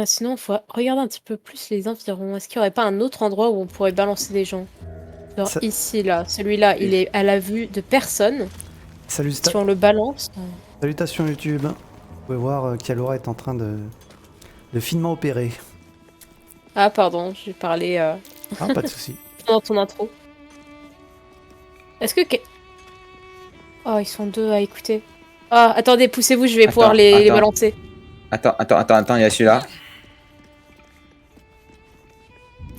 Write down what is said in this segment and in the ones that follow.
Sinon, faut regarder un petit peu plus les environs. Est-ce qu'il y aurait pas un autre endroit où on pourrait balancer des gens? Genre Ça- ici, là. Celui-là, il est à la vue de personne. Si on le balance... Salutations YouTube. Vous pouvez voir qu'Alora est en train de finement opérer. Ah, pardon, j'ai parlé Ah, pas de souci. dans ton intro. Est-ce que... Oh, ils sont deux à écouter. Ah, attendez, poussez-vous, je vais pouvoir les balancer. Attends, il y a celui-là.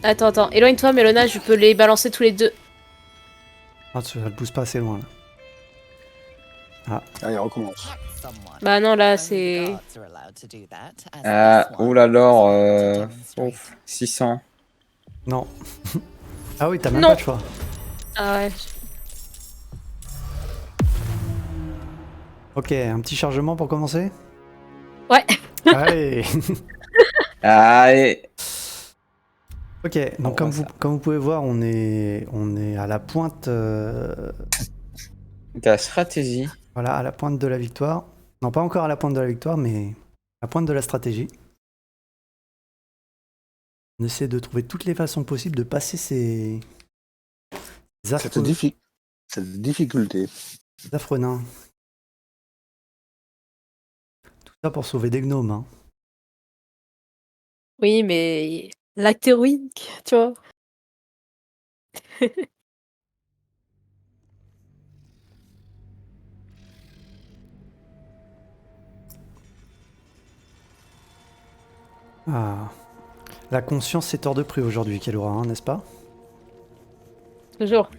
Attends. Éloigne-toi, Mélona, je peux les balancer tous les deux. Ah, ça ne pousse pas assez loin là. Allez, on recommence. Bah non, là, c'est... Ouh là là, 600. Non. Ah oui, t'as même Non. pas de choix. Ah ouais. Ok, un petit chargement pour commencer. Ouais. Allez. Allez. Ok, donc comme vous pouvez voir, on est à la pointe, De la stratégie. voilà, à la pointe de la victoire. Non, pas encore à la pointe de la victoire, mais à la pointe de la stratégie. On essaie de trouver toutes les façons possibles de passer ces Cette difficulté. affreux nains. Tout ça pour sauver des gnomes, hein. Oui, mais... L'acte héroïque, tu vois. Ah. La conscience est hors de prix aujourd'hui, Kalora, hein, n'est-ce pas? Toujours.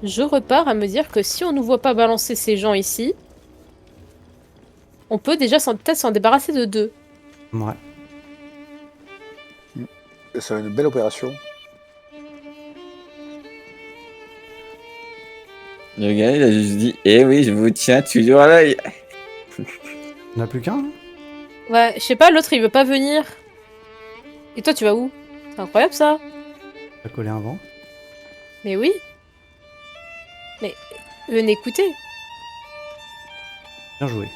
Je repars à me dire que si on ne voit pas balancer ces gens ici, on peut déjà peut-être s'en débarrasser de deux. Ouais. C'est une belle opération. Le gars, il a juste dit, eh oui, je vous tiens toujours à l'œil. On n'a plus qu'un, hein? Ouais, je sais pas, l'autre il veut pas venir. Et toi tu vas où? C'est incroyable ça. On a collé un vent. Mais oui. Mais venez écouter. Bien joué.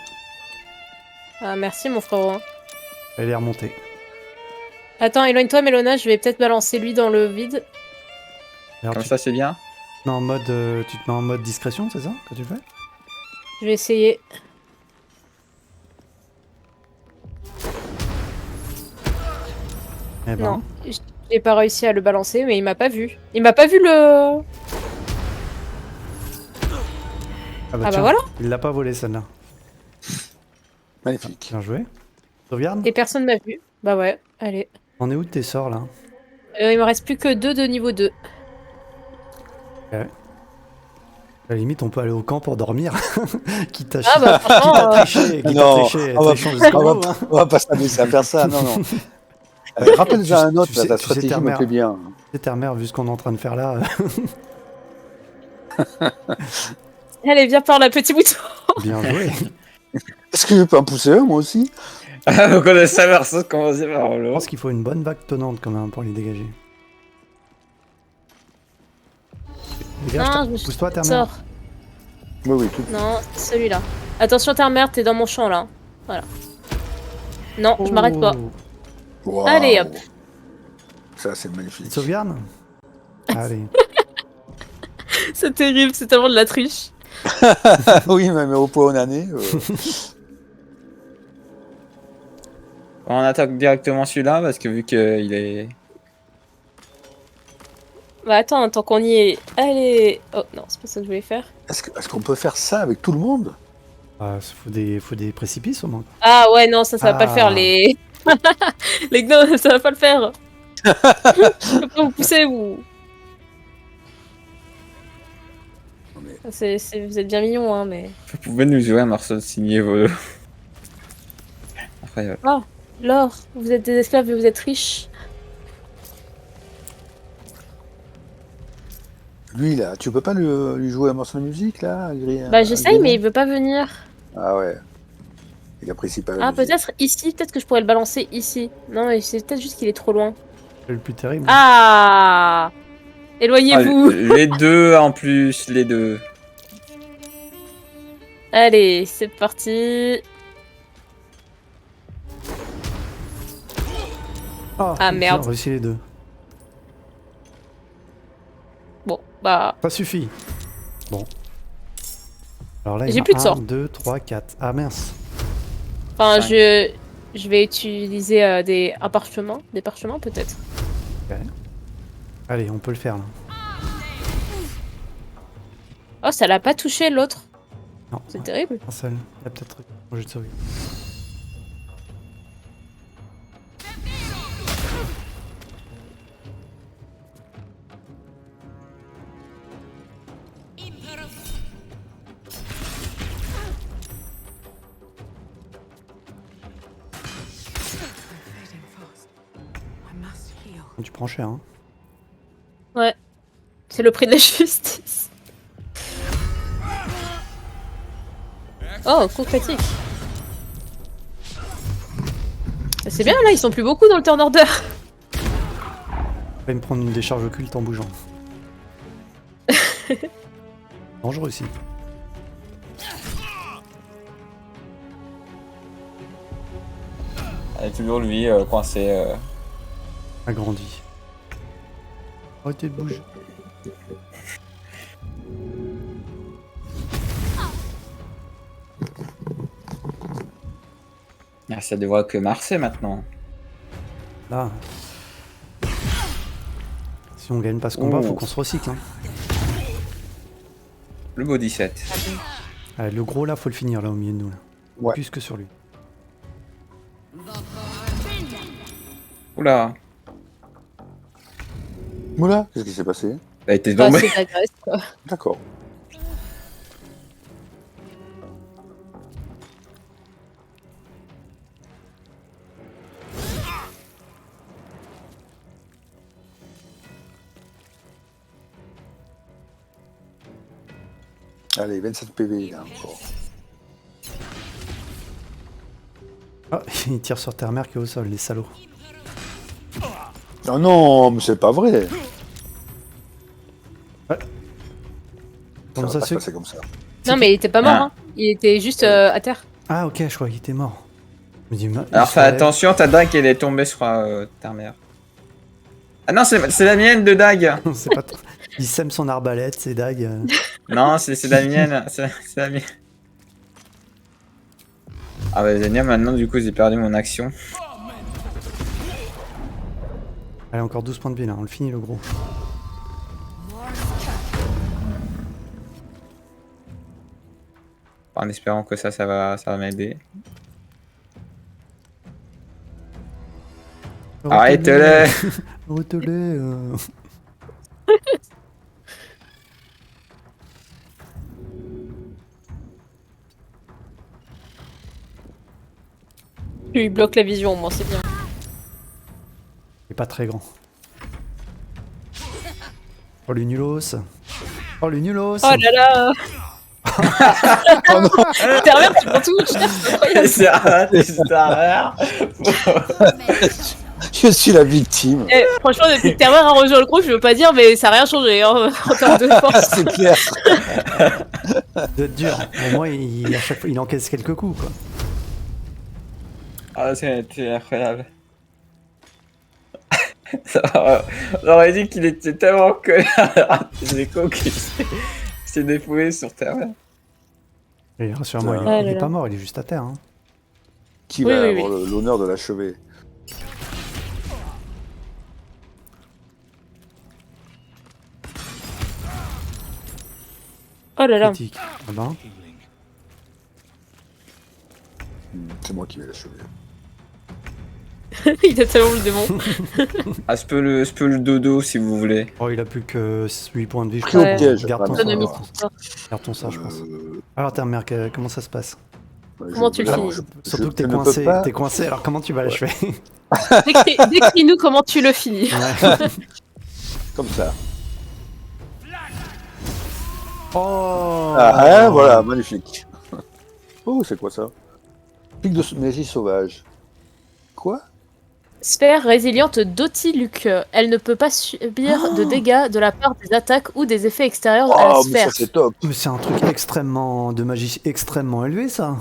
Ah merci mon frérot. Elle est remontée. Attends, éloigne-toi Mélona, je vais peut-être balancer lui dans le vide. Alors, Comme ça, c'est bien. tu te mets en mode discrétion, c'est ça que tu fais? Je vais essayer. Eh ben. Non, j'ai pas réussi à le balancer, mais il m'a pas vu. Il m'a pas vu le... Ah bah tiens, voilà. il l'a pas volé celle-là. Magnifique. Bien joué. Sauvegarde. Et personne m'a vu. Bah ouais, allez. On est où de tes sorts là? Il me reste plus que 2 de niveau 2. Ouais. À la limite, on peut aller au camp pour dormir. Quitte à Ah bah franchement... tricher. Non, On on va pas s'amuser à faire ça, non. Rappelle déjà un autre, ta stratégie me plaît bien. C'est ta mère, vu ce qu'on est en train de faire là. Allez, viens par là, petit bouton. Bien joué. Est-ce que je peux en pousser un, moi aussi? Donc on a savoir ça commencer par Je le. pense qu'il faut une bonne vague tonnante quand même pour les dégager. Non, je me Pousse-toi, terre sors. Oui, tout. Non, celui-là. Attention, terre-mère, t'es dans mon champ là. Voilà. Non, je m'arrête pas. Wow. Allez, hop. Ça, c'est magnifique. Petite sauvegarde. Allez. C'est terrible, c'est tellement de la triche. Oui, même au point où on en est. On attaque directement celui-là parce que vu qu'il est. Bah attends, tant qu'on y est. Allez. Oh non, c'est pas ça que je voulais faire. Est-ce qu'on peut faire ça avec tout le monde? Faut des précipices au moins. Ah ouais, non, ça va pas le faire, les... les gnomes, ça va pas le faire. Je peux pas vous pousser, vous. Vous êtes bien mignons, hein, mais... Vous pouvez nous jouer un morceau de signé vos. Incroyable. Oh, l'or, vous êtes des esclaves et vous êtes riches. Lui, là, tu peux pas lui jouer un morceau de musique, là? Bah j'essaye, mais il veut pas venir. Ah ouais. Il apprécie pas la Ah, musique. peut-être ici, peut-être que je pourrais le balancer ici. Non, mais c'est peut-être juste qu'il est trop loin. C'est le plus terrible. Ah! Éloignez-vous. les deux en plus, les deux. Allez, c'est parti. Oh, Ah, merde. On a réussi les deux. Bon, bah... Ça suffit. Bon. Alors là, il y J'ai en a plus de 1, sorts. 2, 3, 4. Ah mince. Enfin, Cinq. je vais utiliser un parchemin. Des parchemins, peut-être. Ok. Allez, on peut le faire là. Oh, ça l'a pas touché, l'autre. Non, C'est terrible. un seul. Il y a peut-être un jeu de sauvegarde. Tu prends cher, hein. Ouais. C'est le prix de la justice. Oh, coup critique. C'est bien, là, ils sont plus beaucoup dans le turn order. Je vais me prendre une décharge occulte en bougeant. Dangereux aussi. Et toujours lui coincé. Agrandi. Arrêtez de bouger. Ah, ça devrait que Marseille maintenant. Là. Si on gagne pas ce combat, Oh. faut qu'on se recycle. Hein. Le body set. Allez, le gros là, faut le finir là au milieu de nous. Là. Ouais. Plus que sur lui. Oula. Oula, qu'est-ce qui s'est passé? T'as été Bah, tombé. c'est de la graisse, quoi. D'accord. Allez, 27 PV là encore. Ah, il tire sur Terre-Mère qui est au sol, les salauds. Oh non, mais c'est pas vrai. Comment Ça ça va pas se se fait passer comme ça. Non, mais il était pas mort, Ah. hein. Il était juste à terre. Ah ok, je crois qu'il était mort. Je me dis, il Alors se fais relève. attention, ta dague elle est tombée sur ta mère. Ah non, c'est la mienne de dague. C'est pas trop- Il sème son arbalète, ses dagues. Non, c'est la mienne. C'est la mienne. Ah bah génial, maintenant du coup j'ai perdu mon action. Allez, encore 12 points de vie là, on le finit le gros. En espérant que ça va m'aider. Arrête-le. Arrête-le. Tu lui bloques la vision, moi, c'est bien. Il est pas très grand. Oh le nulos. Oh le nulos. Oh là là. Terre-Mère, tu prends tout, tu tapes, c'est incroyable. C'est rare. Je suis la victime. Eh, franchement, depuis que Terre-Mère a rejoint le groupe, je veux pas dire, mais ça a rien changé hein, en termes de force. C'est clair. Vous êtes dur. Au moins, à chaque fois, il encaisse quelques coups quoi. Ah, c'était incroyable. On aurait dit qu'il était tellement en colère. Les échos qui s'est dépouillé sur terre. Et rassure-moi, Ah il là est là. pas mort, il est juste à terre. Hein. Qui Oui, va oui, avoir l'honneur de l'achever? Oh là là. Critique. Ah ben. C'est moi qui vais l'achever. Il a tellement le démon. Ah, je peux le dodo si vous voulez. Oh, il a plus que 8 points de vie, je Pris au crois. piège. Garde ton vraiment. ça, garde ton ça, je pense. Alors, Terre-Mère, comment ça se passe? Comment tu le finis Surtout que t'es je ne peux coincé, pas- t'es coincé, alors comment tu vas l'achever? Décris-nous comment tu le finis. Ouais. Comme ça. Oh Ah, hein, voilà, magnifique. Oh, c'est quoi ça? Pic de magie sauvage. Quoi? Sphère résiliente d'Otiluc. Elle ne peut pas subir de dégâts de la part des attaques ou des effets extérieurs à la Oh, mais ça sphère. c'est top. Mais c'est un truc extrêmement de magie extrêmement élevé ça.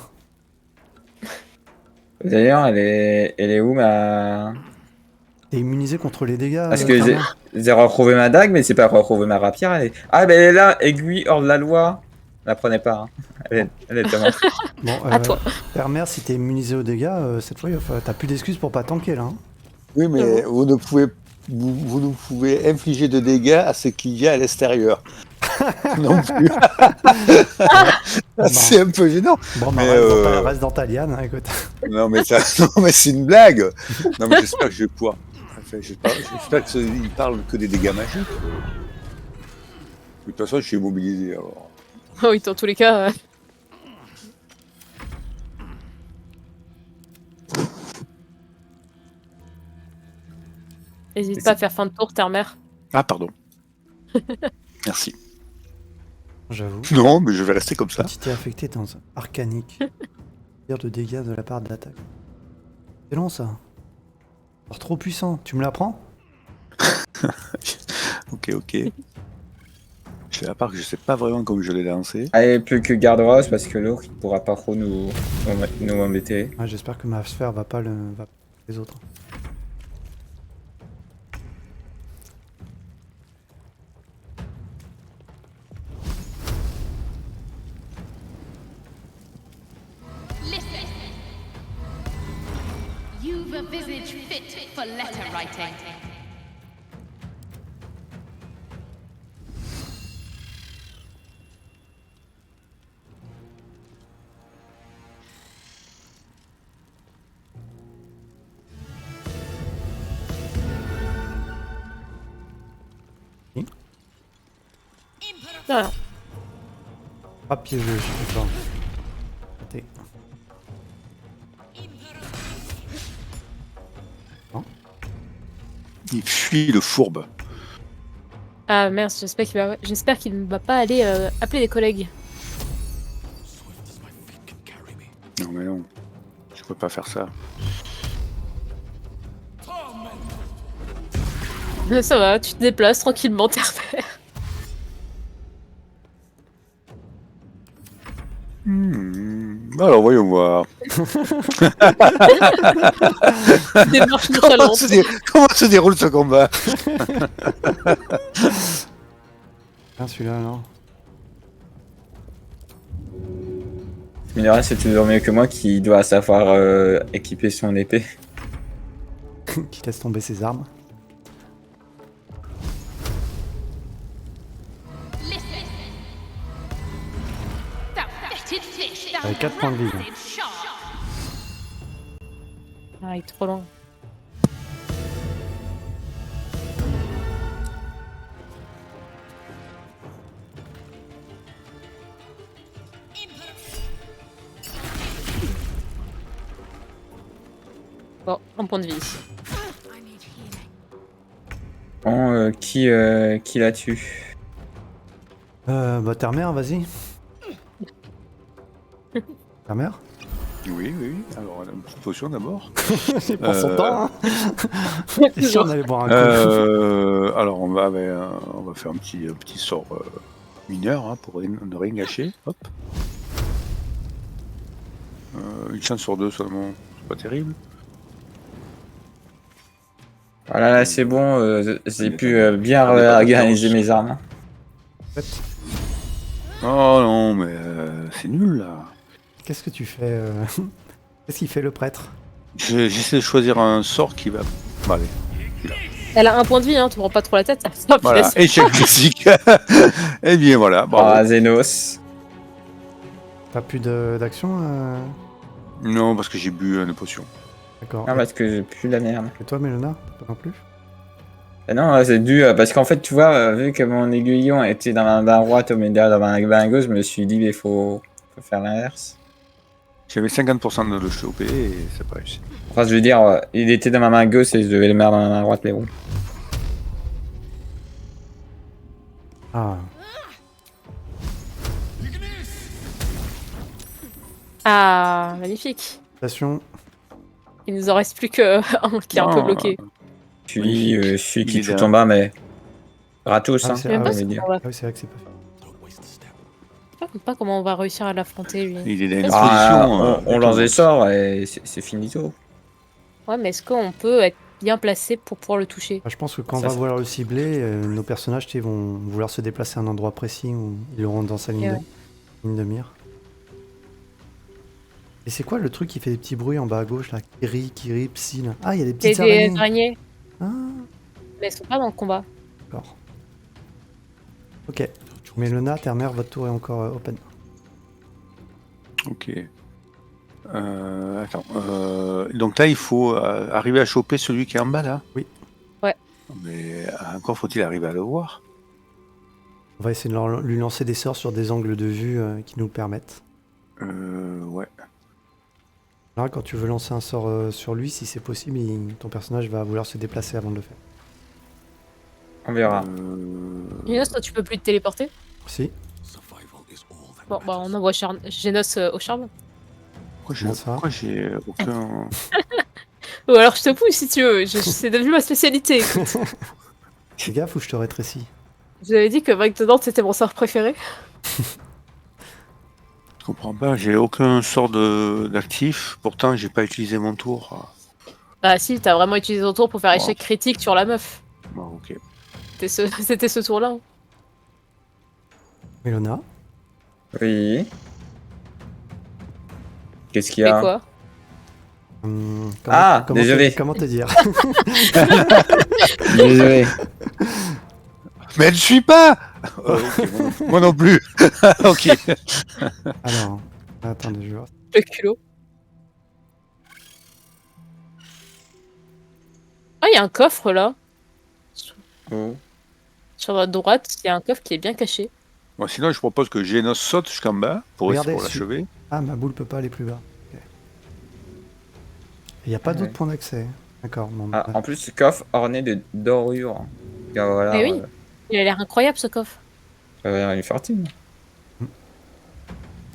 D'ailleurs, elle est où ma... T'es immunisé contre les dégâts. Parce que Fernand. j'ai retrouvé ma dague, mais c'est pas retrouvé ma rapière. Ah, ben elle est là, aiguille hors de la loi. La prenez pas, hein. Elle est tellement... Bon, À toi. Père-mère, si t'es immunisé aux dégâts, cette fois, t'as plus d'excuses pour pas tanker là. Hein. Oui, mais vous ne pouvez infliger de dégâts à ce qu'il y a à l'extérieur. Non plus. C'est un peu gênant. Bon, Mais, reste dans ta liane, hein, écoute. Non, mais c'est une blague. Non, mais j'espère que je vais pouvoir. Enfin, j'espère qu'il parle que des dégâts magiques. De toute façon, je suis immobilisé alors. Oh oui, dans tous les cas. N'hésite pas à faire fin de tour, terre-mère. Ah, pardon. Merci. J'avoue. Non, mais je vais rester comme ça. Si t'es affecté dans un arcanique, dire de dégâts de la part de l'attaque. C'est long ça. Alors, trop puissant. Tu me l'apprends? Ok. À part que je sais pas vraiment comment je l'ai lancé. Allez, plus que garde-rose, parce que l'autre, il pourra pas trop nous embêter. Ouais, j'espère que ma sphère va pas les autres. You've a visage fit for letter writing. Voilà. Pas piégeux, je sais pas. Raté. Il fuit le fourbe. Ah merde, j'espère qu'il ne va pas aller appeler des collègues. Non, mais non. Je peux pas faire ça. Ça va, tu te déplaces tranquillement, terre-mère. Alors, voyons voir. Démarche nonchalante. Comment se déroule ce combat? Ah, celui-là, alors. Minera, c'est toujours mieux que moi qui doit savoir équiper son épée. Qui laisse tomber ses armes. Avec 4 points de vie. Ah, il est trop lent. Bon, un point de vie. Bon, qui la tue? Bah, ta-mère, vas-y. Ta-mère? Oui. Alors, une petite potion d'abord. Il prend son temps, hein. T'es sûr d'aller boire un coup? Alors, on va faire un petit sort mineur hein, pour ne rien gâcher. Hop. Une chance sur 2 seulement, c'est pas terrible. Voilà, là c'est bon, j'ai pu bien organiser mes armes. En fait, Oh non, mais c'est nul là. qu'est-ce que tu fais Qu'est-ce qu'il fait le prêtre? J'essaie de choisir un sort qui va. Bon, allez. Elle a un point de vie, hein, tu me prends pas trop la tête. Voilà, échec physique. Eh bien voilà. Ah, Zénos. T'as plus d'action Non, parce que j'ai bu une potion. D'accord. Non, parce que j'ai plus la merde. Et toi, Mélona? Pas non plus? Ah non, c'est dû parce qu'en fait, tu vois, vu que mon aiguillon était dans la main droite au milieu dans la main gauche, je me suis dit, il faut faire l'inverse. J'avais 50% de choper et c'est pas réussi. Enfin, je veux dire, il était dans ma main gauche et je devais le mettre dans ma main droite, mais bon. Ah. Ah, magnifique. Station. Il nous en reste plus qu'un qui est un peu Non, bloqué. Celui qui Il est est tout là. en bas, mais gratos, Ah, hein, c'est- Même ah pas oui, ce dire. qu'on va- Ah oui, c'est vrai que c'est pas fait. Je sais pas comment on va réussir à l'affronter lui. Il est dans une Ah, position. on lance des sorts et c'est finito. Ouais, mais est-ce qu'on peut être bien placé pour pouvoir le toucher? Ah, je pense que quand on Ça, va c'est- vouloir le cibler, nos personnages tu sais, vont vouloir se déplacer à un endroit précis où ils l'auront dans sa Ouais. ligne de mire. Et c'est quoi le truc qui fait des petits bruits en bas à gauche là? Kiri, Psy là. Ah, il y a des C'est petites des araignées. araignées, Ah, mais elles sont pas dans le combat. d'accord. Ok. Mélona, Termer, votre tour est encore open. Ok. Attends. Donc là, il faut arriver à choper celui qui est en bas là. Oui. Ouais. Mais encore faut-il arriver à le voir. On va essayer de lui lancer des sorts sur des angles de vue qui nous le permettent. Ouais. Là, quand tu veux lancer un sort sur lui, si c'est possible, ton personnage va vouloir se déplacer avant de le faire. On verra. Génos, toi tu peux plus te téléporter? Si. Bon, bah on envoie Génos au charbon. Comment ça? Pourquoi j'ai aucun. Ou alors je te pousse si tu veux, c'est devenu ma spécialité. Fais gaffe ou je te rétrécis. Je vous avais dit que Vague de Dante c'était mon sort préféré. Je comprends pas, j'ai aucun sort d'actif, pourtant j'ai pas utilisé mon tour. Bah si, t'as vraiment utilisé ton tour pour faire Bon. échec critique sur la meuf. Bon, ok. C'était ce tour-là. Hein. Mélona. Oui. Qu'est-ce qu'il y Mais a? quoi? Ah, désolé. Comment te dire? Désolé. Mais elle ne suit pas. Ok, moi non plus. Ok. Alors, attendez, je vais voir. Le culot. Ah, il y a un coffre là. Oh. Sur votre droite, il y a un coffre qui est bien caché. Bon, sinon, je propose que Genos saute jusqu'en bas pour Regardez, l'achever. Ah, ma boule peut pas aller plus bas. Ok. Il n'y a pas Ouais. d'autres points d'accès. D'accord. Bon, Ah, en plus, ce coffre orné de dorures. Car voilà, Eh oui. Il a l'air incroyable ce coffre. ça va l'air une fortune.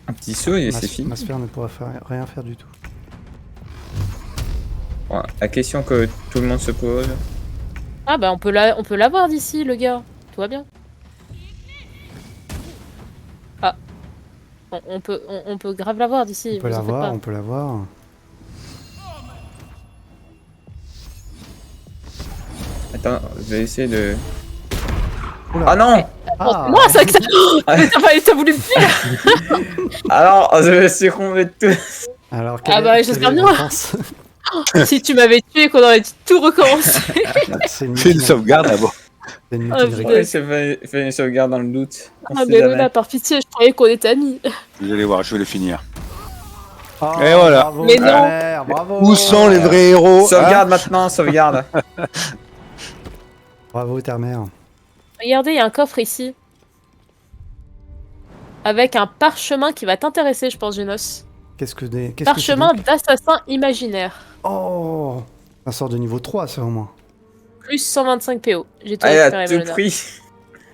Un petit saut et ma, c'est fini. ma sphère ne pourra rien faire du tout. Bon, la question que tout le monde se pose. Ah bah on peut l'avoir d'ici le gars. Tout va bien. Ah. On peut grave l'avoir d'ici. On peut vous en faites pas. on peut l'avoir. Attends, je vais essayer de. Oula. Ah non! Ah, Moi, ça que t'as voulu me tuer. Alors, je me suis trompé de tout. Alors, Ah bah, j'espère bien. réponse? Si tu m'avais tué, qu'on aurait dû tout recommencer. C'est une Fais une mutine. sauvegarde d'abord. C'est une Ah, mutine putain. réglée. Ouais, c'est fait une sauvegarde dans le doute. On Ah sait mais jamais. Lona, par pitié, je croyais qu'on était amis. Vous allez voir, je vais le finir. Ah, Et voilà. Bravo, Mais non. Tanner, bravo. Où sont les vrais héros Sauvegarde maintenant, sauvegarde. Bravo, Termer. Regardez, il y a un coffre ici. Avec un parchemin qui va t'intéresser, je pense, Genos. Qu'est-ce que c'est Parchemin donc d'assassin imaginaire. Oh, un sort de niveau 3, ça au moins. Plus 125 PO. J'ai tout Allez, à récupéré, tout Melona. prix.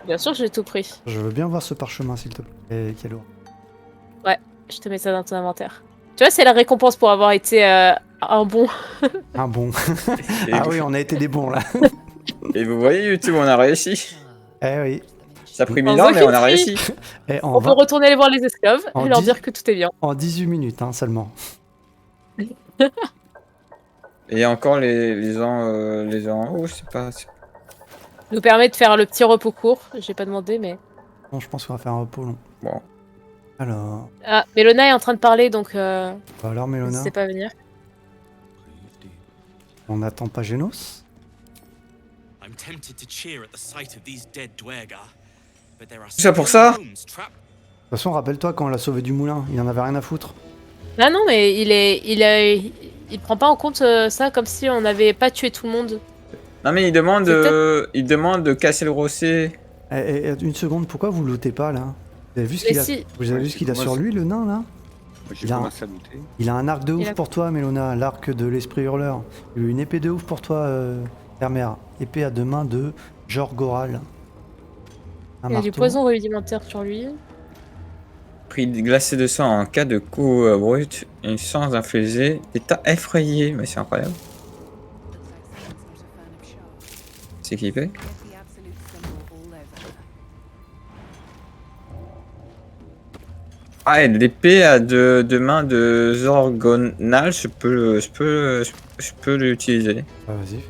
Bien sûr, j'ai tout pris. Je veux bien voir ce parchemin, s'il te plaît. Et quel lourd. Je te mets ça dans ton inventaire. Tu vois, c'est la récompense pour avoir été un bon. Un bon. Et, Ah oui, on a été des bons là. et vous voyez, YouTube, on a réussi. Eh oui. Ça a pris On 1000 ans, voit mais on a qu'il réussi. Et On peut retourner aller voir les esclaves En et leur 10 dire que tout est bien. en 18 minutes hein, seulement. Et encore les gens en haut, c'est pas. Nous permet de faire le petit repos court. J'ai pas demandé, mais. Bon, je pense qu'on va faire un repos long. Bon. Alors, Ah, Melona est en train de parler, donc alors Mélona, n'hésitez pas à venir. on n'attend pas Genos. I'm tempted to cheer at the sight of these dead Dwergar, but there are Tout ça pour ça? homes trapped. De toute façon, rappelle-toi quand on l'a sauvé du moulin, il en avait rien à foutre. Ah non, mais il prend pas en compte ça comme si on n'avait pas tué tout le monde. Non, mais il demande, C'est il demande de casser le rocher. Une seconde, pourquoi vous lootez pas là? Vous avez vu ce Mais qu'il a, si. vous avez vu ce qu'il a sur lui, le nain là? J'ai Il a- commencé à douter. Il a un arc de Il ouf a- pour toi, Mélona, l'arc de l'esprit hurleur. Il a une épée de ouf pour toi, Hermer. Épée à deux mains de Jorgoral. Un Il a du marteau. poison rudimentaire sur lui. Prix glacé de sang en cas de coup brut. Une chance d'infliger. État effrayé. Mais c'est incroyable. C'est équipé. Ah, et l'épée à deux mains de Zorgonal, je peux l'utiliser. Ah, vas-y.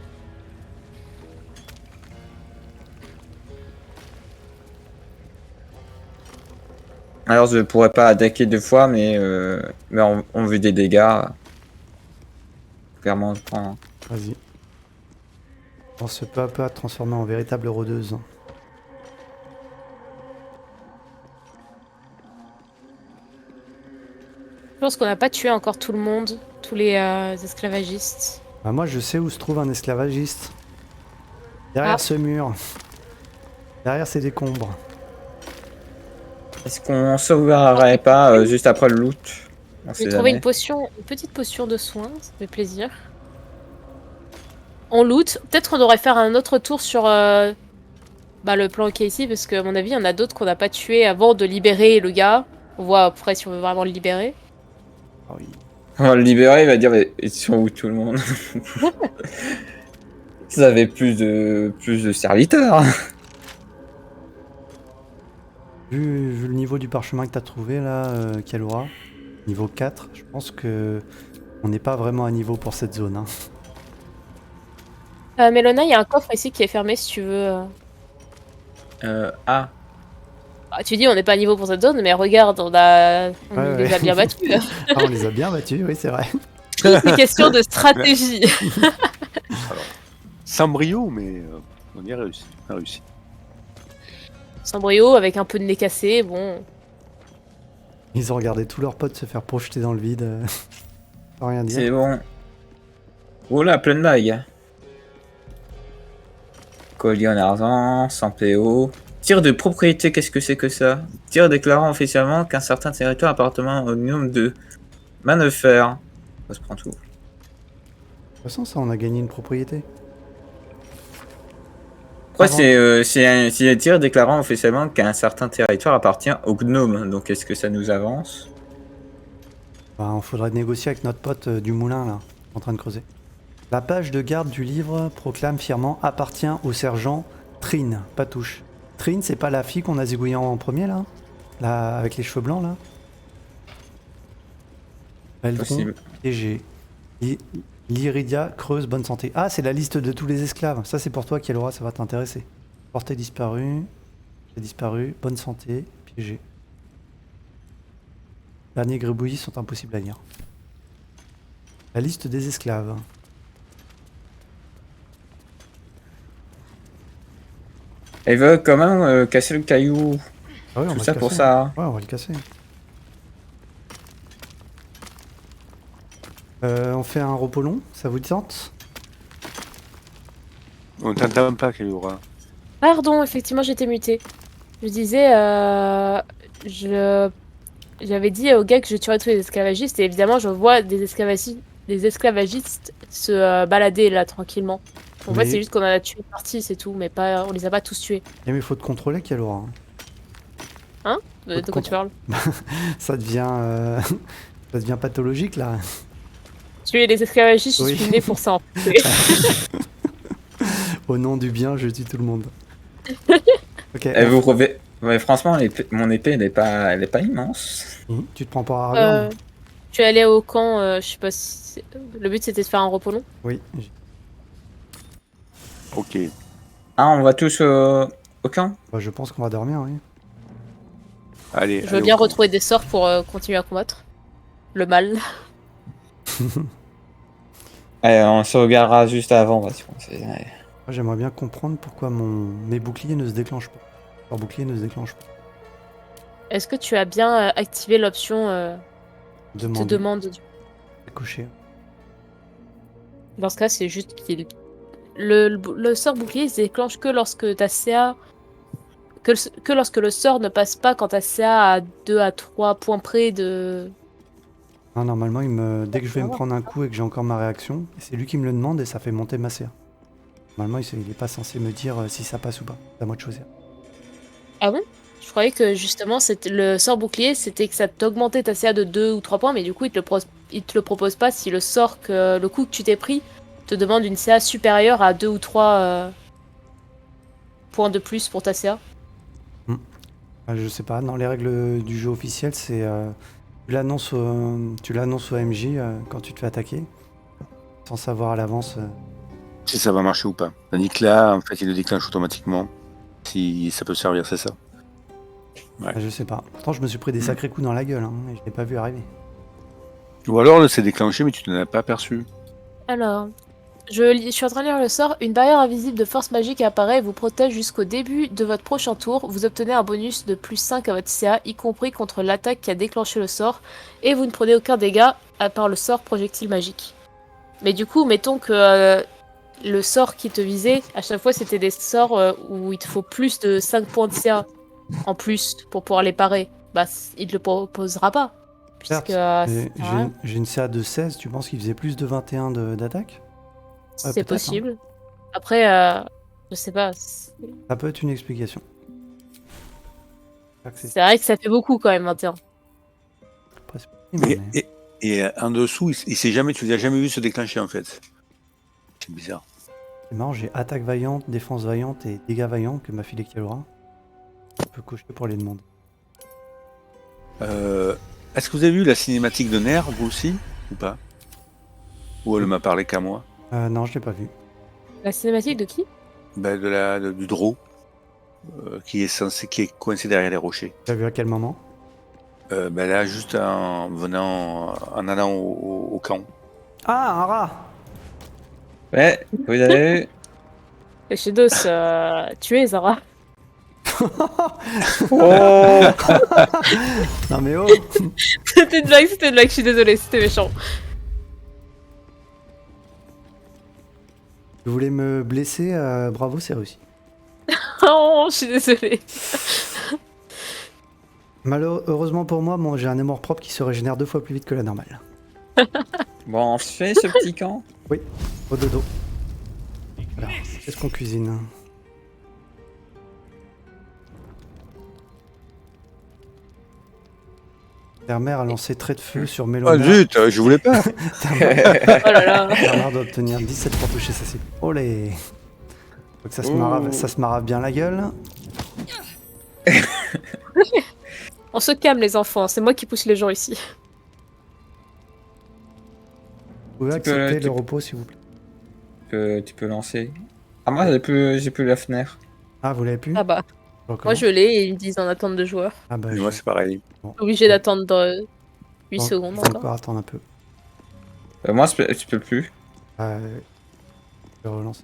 Alors je pourrais pas attaquer 2 fois, mais en vue des dégâts, clairement je prends. Vas-y. On se peu à peu à te transformer en véritable rôdeuse. Je pense qu'on n'a pas tué encore tout le monde, tous les esclavagistes. Bah, moi, je sais où se trouve un esclavagiste. Derrière Ah. ce mur. Derrière ces décombres. Est-ce qu'on sauvegarderait pas juste après le loot? On J'ai sait trouvé jamais. une petite potion de soin, ça fait plaisir. On loot. Peut-être qu'on devrait faire un autre tour sur le plan qui est ici, parce qu'à mon avis, il y en a d'autres qu'on n'a pas tués avant de libérer le gars. On voit après si on veut vraiment le libérer. Ah oui. On va le libérer, il va dire mais ils sont où tout le monde? Vous avez plus de serviteurs. Vu le niveau du parchemin que t'as trouvé là, Kalura, niveau 4, je pense que on n'est pas vraiment à niveau pour cette zone. Hein. Mélona, il y a un coffre ici qui est fermé si tu veux. Ah, Ah, tu dis on n'est pas à niveau pour cette zone, mais regarde, on les Ouais. a bien battus. Ah, on les a bien battus, oui, c'est vrai. C'est question de stratégie. Sans brio, mais on y a réussi. On a réussi. Sans brio, avec un peu de nez cassé, bon. Ils ont regardé tous leurs potes se faire projeter dans le vide. Sans rien dire. c'est bon. Oh là, pleine bague. Collier en argent, sans PO. Tir de propriété, qu'est-ce que c'est que ça? Tir déclarant officiellement qu'un certain territoire appartenant au gnome de Mannefer. On se prend tout. De toute façon, ça, on a gagné une propriété. Pourquoi Avant. c'est un tir déclarant officiellement qu'un certain territoire appartient au gnome? Donc est-ce que ça nous avance? Bah, on faudrait négocier avec notre pote du moulin, là, en train de creuser. La page de garde du livre proclame fièrement appartient au sergent Trine, pas touche. Trine, c'est pas la fille qu'on a zigouillée en premier, là, avec les cheveux blancs, là. Eldron, Possible. TG. Lyridia, creuse, bonne santé. Ah, c'est la liste de tous les esclaves. Ça, c'est pour toi, Kielora, ça va t'intéresser. Portée disparue. J'ai disparu. Bonne santé. Piégé. Derniers gribouillis sont impossibles à lire. La liste des esclaves. Elle veut quand même casser le caillou. Ah ouais, on Tout va ça le pour casser. ça. Hein. Ouais, on va le casser. On fait un repos long, ça vous tente? On t'entend pas, Kalura. Pardon, effectivement, j'étais mutée. Je disais, j'avais dit au gars que je tuerais tous les esclavagistes, et évidemment, je vois des esclavagistes se balader là tranquillement. En fait, Mais- c'est juste qu'on en a tué une partie, c'est tout, mais pas, on les a pas tous tués. Eh, mais il faut te contrôler, Kielora. De quoi tu parles? Ça devient, ça devient pathologique, là. Tuer les esclavagistes, je Oui. suis née pour ça. En fait. Au nom du bien, je tue tout le monde. Ok. Elle vous revêt. Ouais, franchement, mon épée, elle est pas immense. Tu te prends pas à Aragorn? Tu es allé au camp, je sais pas si... Le but, c'était de faire un repos long. Oui. Ok. Ah, on va tous au camp? Bah, je pense qu'on va dormir, oui. Allez. Je veux allez, bien au camp. retrouver des sorts pour continuer à combattre. Le mal. Allez, on se regardera juste avant parce qu'on sait. Ouais. Moi, j'aimerais bien comprendre pourquoi mes boucliers ne se déclenchent pas. Leur bouclier ne se déclenche pas. Est-ce que tu as bien activé l'option te Demande. demande Cocher. Dans ce cas, c'est juste qu'il... Le sort bouclier se déclenche que lorsque ta CA... Que lorsque le sort ne passe pas quand ta CA à 2 à 3 points près de... Non, normalement, dès que je vais me prendre un coup et que j'ai encore ma réaction, c'est lui qui me le demande et ça fait monter ma CA. Normalement, il est pas censé me dire si ça passe ou pas. C'est à moi de choisir. Ah bon? Je croyais que justement c'était le sort bouclier, c'était que ça t'augmentait ta CA de 2 ou 3 points, mais du coup il te le propose pas si le sort que le coup que tu t'es pris te demande une CA supérieure à 2 ou 3 points de plus pour ta CA. Je sais pas, dans les règles du jeu officiel, c'est tu l'annonces au MJ quand tu te fais attaquer, sans savoir à l'avance. Si ça va marcher ou pas. Tandis que là, en fait, il le déclenche automatiquement. Si ça peut servir, c'est ça. Ouais. Je sais pas. Pourtant, je me suis pris des sacrés coups dans la gueule, hein, et je l'ai pas vu arriver. Ou alors, c'est déclenché, mais tu ne l'as pas aperçu. Alors, je suis en train de lire le sort. Une barrière invisible de force magique apparaît et vous protège jusqu'au début de votre prochain tour. Vous obtenez un bonus de plus 5 à votre CA, y compris contre l'attaque qui a déclenché le sort. Et vous ne prenez aucun dégât à part le sort projectile magique. Mais du coup, mettons que le sort qui te visait, à chaque fois c'était des sorts où il te faut plus de 5 points de CA en plus pour pouvoir les parer. Bah, il te le proposera pas. Certes, Puisque mais j'ai une CA de 16, tu penses qu'il faisait plus de 21 d'attaque? c'est peut-être, possible. Après, je sais pas. Ça peut être une explication. Pas que c'est C'est vrai que ça fait beaucoup quand même, 21. possible, mais- Et en dessous, tu les as jamais vu se déclencher, en fait. C'est bizarre. C'est marrant, j'ai attaque vaillante, défense vaillante et dégâts vaillants que m'a filé Kalura. Je peux cocher pour les demander. Est-ce que vous avez vu la cinématique de Ner, vous aussi, ou pas? Ou elle m'a parlé qu'à moi? Non, je l'ai pas vu. La cinématique de qui? Du Draw, qui est coincé derrière les rochers. Tu as vu à quel moment? Là, juste en allant au camp. Ah, un rat! Ouais, vous avez vu? Et chez Dos, tu es Zara. Oh Non mais oh! C'était une blague, je suis désolée, c'était méchant. Tu voulais me blesser, bravo, c'est réussi. Oh, je suis désolée. Heureusement pour moi, j'ai un amour propre qui se régénère 2 fois plus vite que la normale. Bon, on fait ce petit camp. Au dodo. Alors, qu'est-ce qu'on cuisine? Terre-mère a lancé trait de feu sur Ah Mélona. zut, je voulais pas. Oh là là. Terre-mère doit obtenir 17 pour toucher sa cible. Olé! Faut que ça se marave bien la gueule. On se calme les enfants, c'est moi qui pousse les gens ici. Vous pouvez Tu peux- accepter tu le peux- repos s'il vous plaît. Tu peux lancer. Ah, moi, j'ai plus la fenêtre. Ah, vous l'avez pu? Ah bah, moi je l'ai et ils me disent en attente de joueurs. Ah bah, Et moi, c'est pareil. Obligé d'attendre 8 secondes Faut encore. encore attendre un peu. Moi, tu peux plus. Je vais relancer.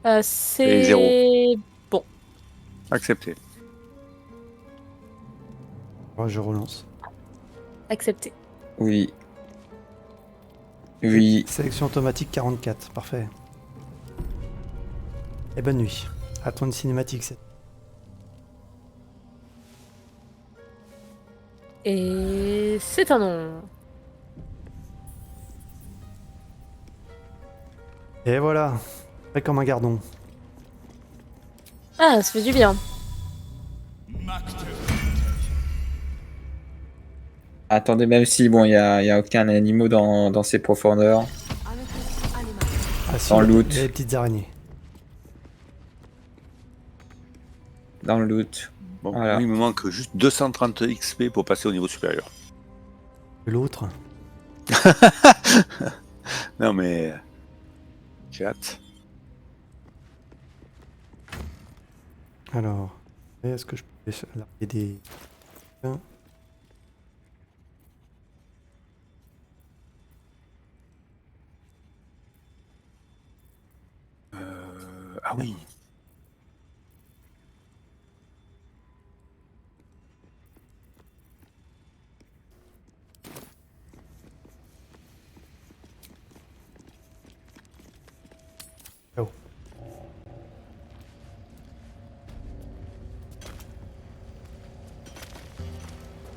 Et zéro. C'est... Accepté. Ouais, je relance. accepté. Oui. Oui. Sélection automatique 44, parfait. Et bonne nuit. Attends une cinématique. Et c'est un nom. Et voilà. Prêt comme un gardon. Ah, ça fait du bien. Attendez, même si, bon, y a aucun animal dans ces profondeurs. Ah, si, Dans le loot. il y a les petites araignées. Dans le loot. Bon, Voilà. moi, il me manque juste 230 XP pour passer au niveau supérieur. Et l'autre. Non, mais. J'ai hâte. Alors. Est-ce que je peux larguer des. Ah oui. Oh.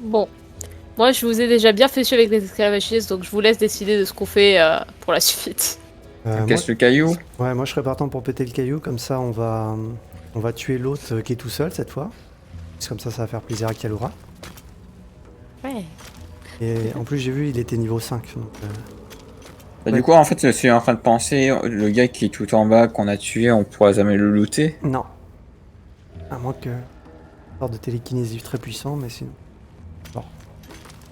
Bon. Moi, je vous ai déjà bien fait chier avec les esclavagistes, donc je vous laisse décider de ce qu'on fait pour la suite. Moi, Casse le caillou. ouais, moi je serais partant pour péter le caillou, comme ça on va tuer l'autre qui est tout seul cette fois. Comme ça va faire plaisir à Kalura. Ouais. Et en plus, j'ai vu, il était niveau 5. Donc, Bah, du coup, en fait, je suis en train de penser, le gars qui est tout en bas, qu'on a tué, on pourra jamais le looter. non. À moins que. Sorte de télékinésie très puissant, mais sinon.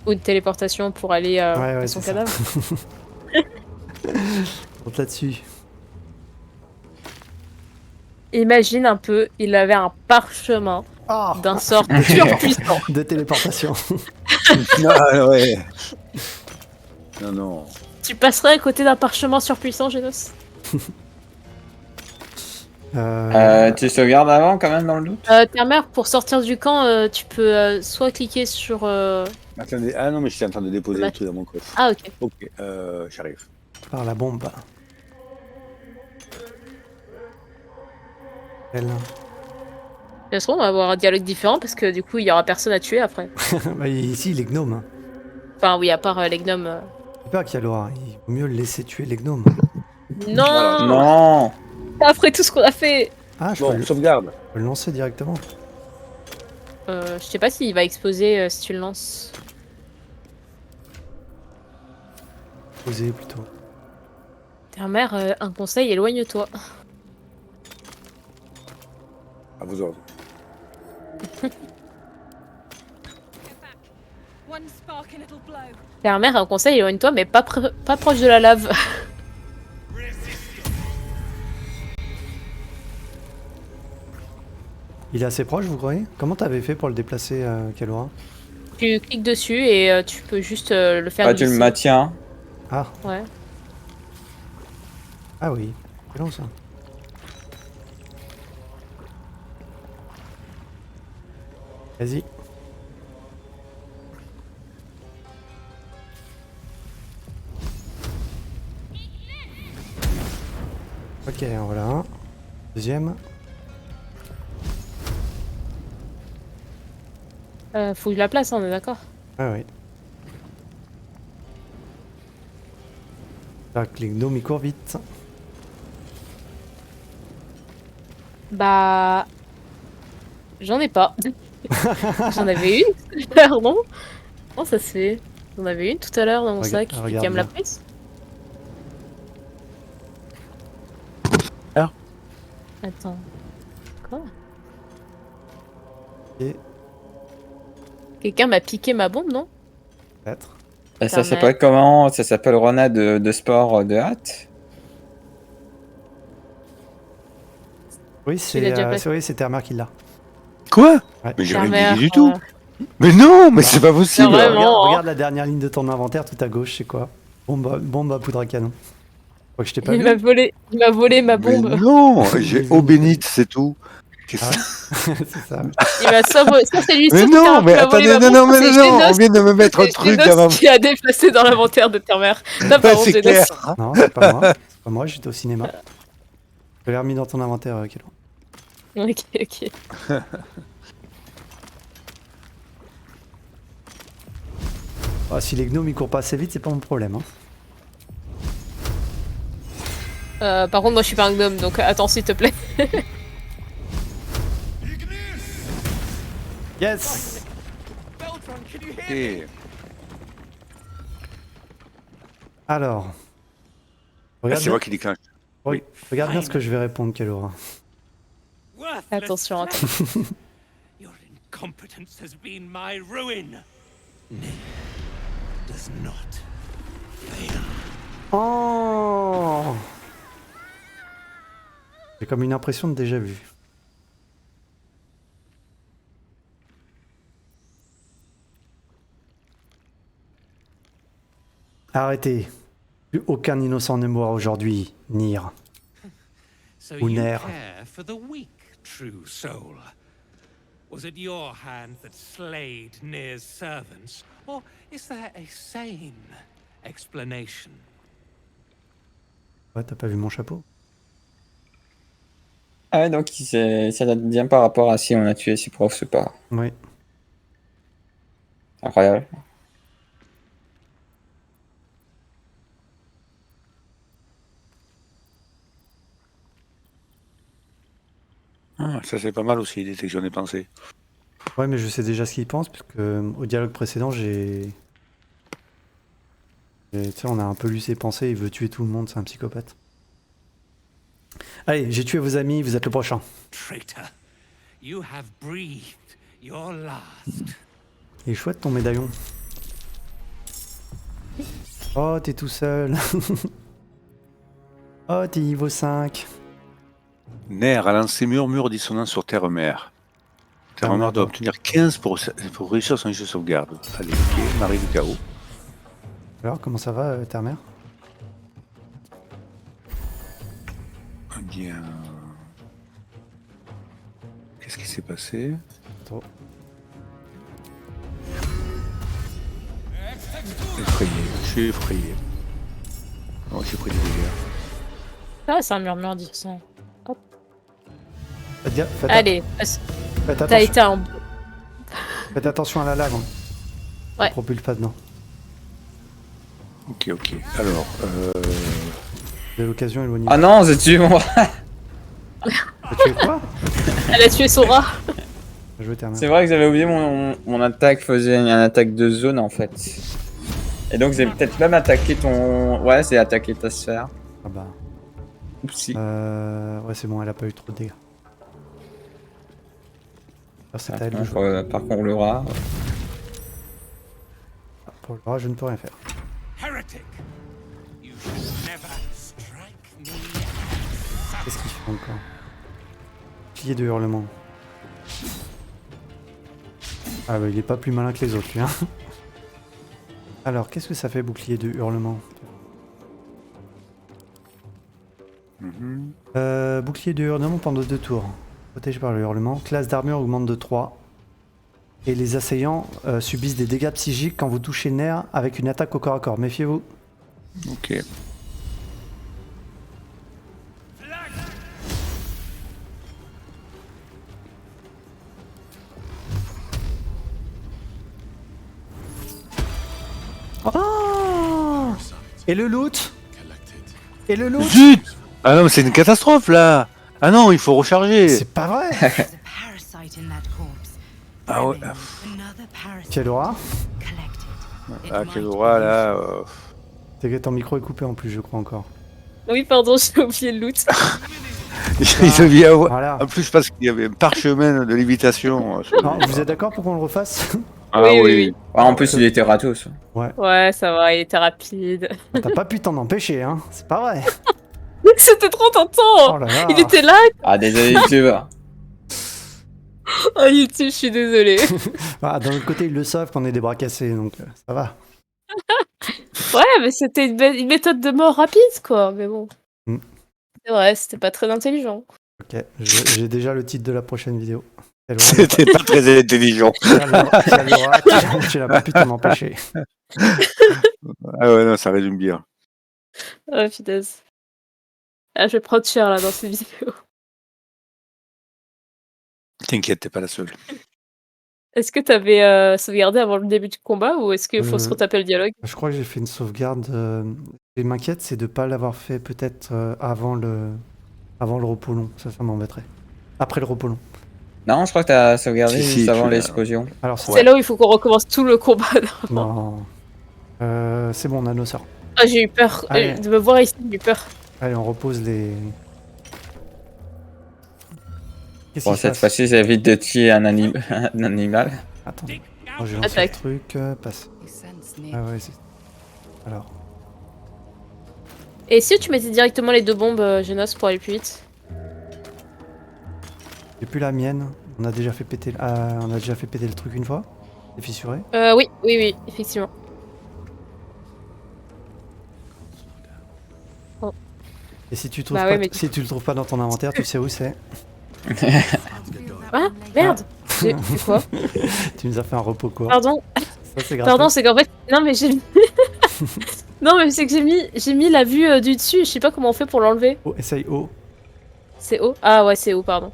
Ou une téléportation pour aller Ouais, à son c'est ça. cadavre. Compte là-dessus. Imagine un peu, il avait un parchemin Ah d'un sort surpuissant. De téléportation. Ah ouais. Non, non. Tu passerais à côté d'un parchemin surpuissant, Genos? Tu sauvegardes avant, quand même, dans le doute? Ta mère, pour sortir du camp, tu peux soit cliquer sur... Attendez, ah non, mais j'étais en train de déposer Bah, le truc dans mon coffre. Ah, ok. Ok, j'arrive. Par la bombe. Elle. De toute façon, on va avoir un dialogue différent parce que du coup, il y aura personne à tuer après. Bah, ici, il est gnome. Hein. Enfin, oui, à part les gnomes. C'est pas Kalura, il vaut mieux le laisser tuer les gnomes. Non, Voilà. Non! pas après tout ce qu'on a fait. Ah, je Bon, peux sauvegarde. le lancer directement. Je sais pas s'il va exploser si tu le lances. Poser plutôt. Ta mère, un conseil, éloigne-toi. À vos ordres. One spark and it'll blow. Ta mère, un conseil, éloigne-toi, mais pas proche de la lave. Il est assez proche, vous croyez? Comment t'avais fait pour le déplacer, Kalura? Tu cliques dessus et tu peux juste le faire Ah, tu le glisser. maintiens. Ah, Ouais. ah oui. C'est long ça. Vas-y. Ok, en voilà un. Deuxième. Faut que je la place, on est d'accord. Ah oui. Là, que les gnomes ils courent vite. Bah... J'en ai pas. J'en avais une tout à l'heure, non? Comment ça se fait? J'en avais une tout à l'heure dans mon sac. Regarde Quelqu'un me l'a bien. prise? Ah. Attends. Quoi? Et Quelqu'un m'a piqué ma bombe, non? peut-être. Et ça Ta s'appelle comment? Ça s'appelle Rona de sport de hâte? Oui, l'as déjà c'est placé. oui, c'est Termer qui l'a. Quoi? Ouais. Mais j'ai Ta rien mère, dit du tout. Mais non, mais c'est pas possible. C'est vrai. Vraiment, hein. Regarde la dernière ligne de ton inventaire tout à gauche, c'est quoi? Bombe à poudre à canon. Je crois que je t'ai pas Il vu. m'a volé ma Mais bombe. non, j'ai eau bénite, c'est tout. Qu'est-ce Ah que ouais. C'est ça. Il m'a ça c'est lui Mais qui non, mais m'a volé attendez, ma non, bombe, non, mais c'est non, on Genos. vient de me mettre un C'est truc Genos dans ma... qui a déplacé dans l'inventaire de ta mère. T'as pas Ouais, honte, c'est Genos. clair. Non, c'est pas moi. C'est pas moi, j'étais au cinéma. Je l'ai remis dans ton inventaire, Kelo. Ok, ok. Ah, si les gnomes ils courent pas assez vite, c'est pas mon problème. Hein. Par contre, moi je suis pas un gnome, donc attends s'il te plaît. Yes. Ok. Alors. Ah, Regarde, c'est moi qui déclenche. oui, regarde bien ce que je vais répondre, Kalora. Worthless Attention, attends. slave. Your incompetence has been my ruin. Nay, does not fail. Oh. J'ai comme une impression de déjà vu. Arrêtez. Plus aucun innocent ne mourra aujourd'hui, Nir. So Uner. you care for the weak, true soul. Was it your hand that slayed Nir's servants, or is there a sane explanation? Ouais, t'as pas vu mon chapeau? Ah ouais, donc ça date bien par rapport à si on a tué ses profs ou pas. Oui. Incroyable. Ah, ça c'est pas mal aussi, détection des pensées. Ouais, mais je sais déjà ce qu'il pense, puisque au dialogue précédent, tu sais, on a un peu lu ses pensées, il veut tuer tout le monde, c'est un psychopathe. Allez, j'ai tué vos amis, vous êtes le prochain. Traitor, you have breathed your last. Il est chouette ton médaillon. Oh, t'es tout seul. Oh, t'es niveau 5. Nair a lancé murmure dissonant sur Terre-Mère. Terre-Mère doit obtenir 15 pour réussir son jeu de sauvegarde. Allez, ok, Marie du chaos. Alors, comment ça va, ta mère? Eh bien... Qu'est-ce qui s'est passé? Trop. Effrayé, je suis effrayé. Oh, j'ai pris des dégâts. Ah, c'est un murmure dissonant. Allez, Allez, faites t'as attention, été un... faites attention à la lave. Hein. Ouais. Ne propulse pas dedans. Ok, ok. Alors, De l'occasion, éloignez. Ah non, j'ai tué mon... T'as tué quoi? Elle a tué son rat. Bien joué, ta mère. C'est vrai que j'avais oublié mon attaque faisait une attaque de zone en fait. Et donc j'ai peut-être même attaqué ton... Ouais, c'est attaqué ta sphère. Ah bah. Oupsie. Ouais, c'est bon, elle a pas eu trop de dégâts. Alors, c'est à elle de jouer. Par contre, le rat... Pour le rat, je ne peux rien faire. Heretic! You should never strike me. Qu'est-ce qu'il fait encore? Bouclier de hurlement. Ah bah il est pas plus malin que les autres lui hein. Alors qu'est-ce que ça fait bouclier de hurlement? Bouclier de hurlement pendant 2 tours. Protégé par le hurlement. Classe d'armure augmente de 3. Et les assaillants subissent des dégâts psychiques quand vous touchez nerf avec une attaque au corps à corps. Méfiez-vous. ok. Oh et le loot? Et le loot? Zut! Ah non, mais c'est une catastrophe là! Ah non, il faut recharger! C'est pas vrai. There's a parasite in that corpse. Ah ouais. Another parasite Quelle aura? collected. It Ah, might quel aura be là! T'inquiète, ton micro est coupé en plus, je crois encore. Oui, pardon, j'ai oublié le loot. Il devait y avoir. Voilà. En plus, parce qu'il y avait un parchemin de lévitation. Non, vous êtes d'accord pour qu'on le refasse? Ah Oui, oui, oui, oui. Ouais, en plus, il était ratos. Ouais, ça va, il était rapide. T'as pas pu t'en empêcher, hein? C'est pas vrai. C'était trop Oh tentant. là là. Il était là. Ah, désolé, youtubeur. Oh, YouTube, je suis désolée. Ah, d'un autre côté, ils le savent qu'on est des bras cassés, donc ça va. Ouais, mais c'était une méthode de mort rapide, quoi. Mais bon. Mm. C'est vrai, c'était pas très intelligent. Ok, j'ai déjà le titre de la prochaine vidéo. Elle aura- C'était pas très intelligent. Tu l'as pas pu t'en empêcher. Ah ouais, non, ça résume bien. Oh, punaise. Ah, je vais prendre cher, là, dans cette vidéo. T'inquiète, t'es pas la seule. Est-ce que t'avais sauvegardé avant le début du combat ou est-ce qu'il faut se retaper le dialogue? Je crois que j'ai fait une sauvegarde. Ce qui m'inquiète, c'est de pas l'avoir fait peut-être avant le repos long. Ça m'embêterait. Après le repos long. Non, je crois que t'as sauvegardé Si, juste tu avant l'as. l'explosion. Alors, C'est là où il faut qu'on recommence tout le combat. Non. C'est bon, on a nos sorts. Ah, j'ai eu peur. Allez. De me voir ici, j'ai eu peur. Allez, on repose les. Qu'est-ce Bon, qui se cette passe? fois-ci, j'évite de tuer un animal. Attends. Dig Oh, out j'ai lancé le Attaque. truc. Passe. You sense near. Ah ouais, c'est. Alors. Et si tu mettais directement les 2 bombes, Genos, pour aller plus vite? J'ai plus la mienne. On a déjà fait péter. On a déjà fait péter le truc une fois. C'est fissuré. Oui, effectivement. Et si tu trouves Bah pas, ouais, mais- si tu le trouves pas dans ton inventaire, tu sais où c'est. Ah, merde. J'ai quoi? Tu nous as fait un repos quoi. Pardon. Ça c'est grave. Pardon, c'est qu'en fait, non mais j'ai mis... non mais c'est que j'ai mis la vue du dessus, je sais pas comment on fait pour l'enlever. Oh, essaye haut. C'est haut? Ah ouais, c'est haut, pardon.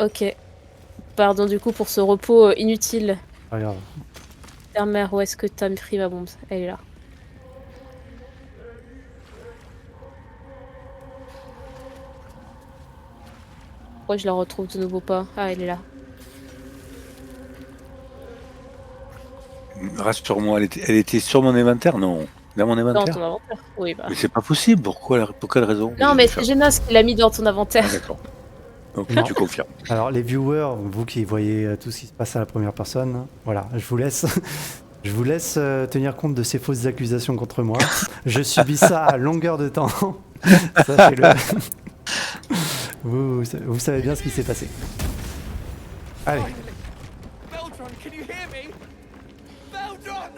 Ok. Pardon du coup pour ce repos inutile. Pas grave. Terre-mère, où est-ce que t'as pris ma bombe? Elle est là. Pourquoi je la retrouve de nouveau pas? Ah, elle est là. Rassure-moi, elle était sur mon inventaire? Non. Dans mon Dans inventaire? ton inventaire. Oui, bah. Mais c'est pas possible. Pourquoi? Pour quelle raison? Non, J'ai mais dû c'est faire- Genas qui l'a mis dans ton inventaire. Ah, d'accord. Ok, Non. tu confirmes. Alors les viewers, vous qui voyez tout ce qui se passe à la première personne, voilà, je vous laisse, je vous laisse tenir compte de ces fausses accusations contre moi. Je subis ça à longueur de temps. Sachez-le. Vous savez bien ce qui s'est passé. Allez, Beldron, can you hear me? Beldron!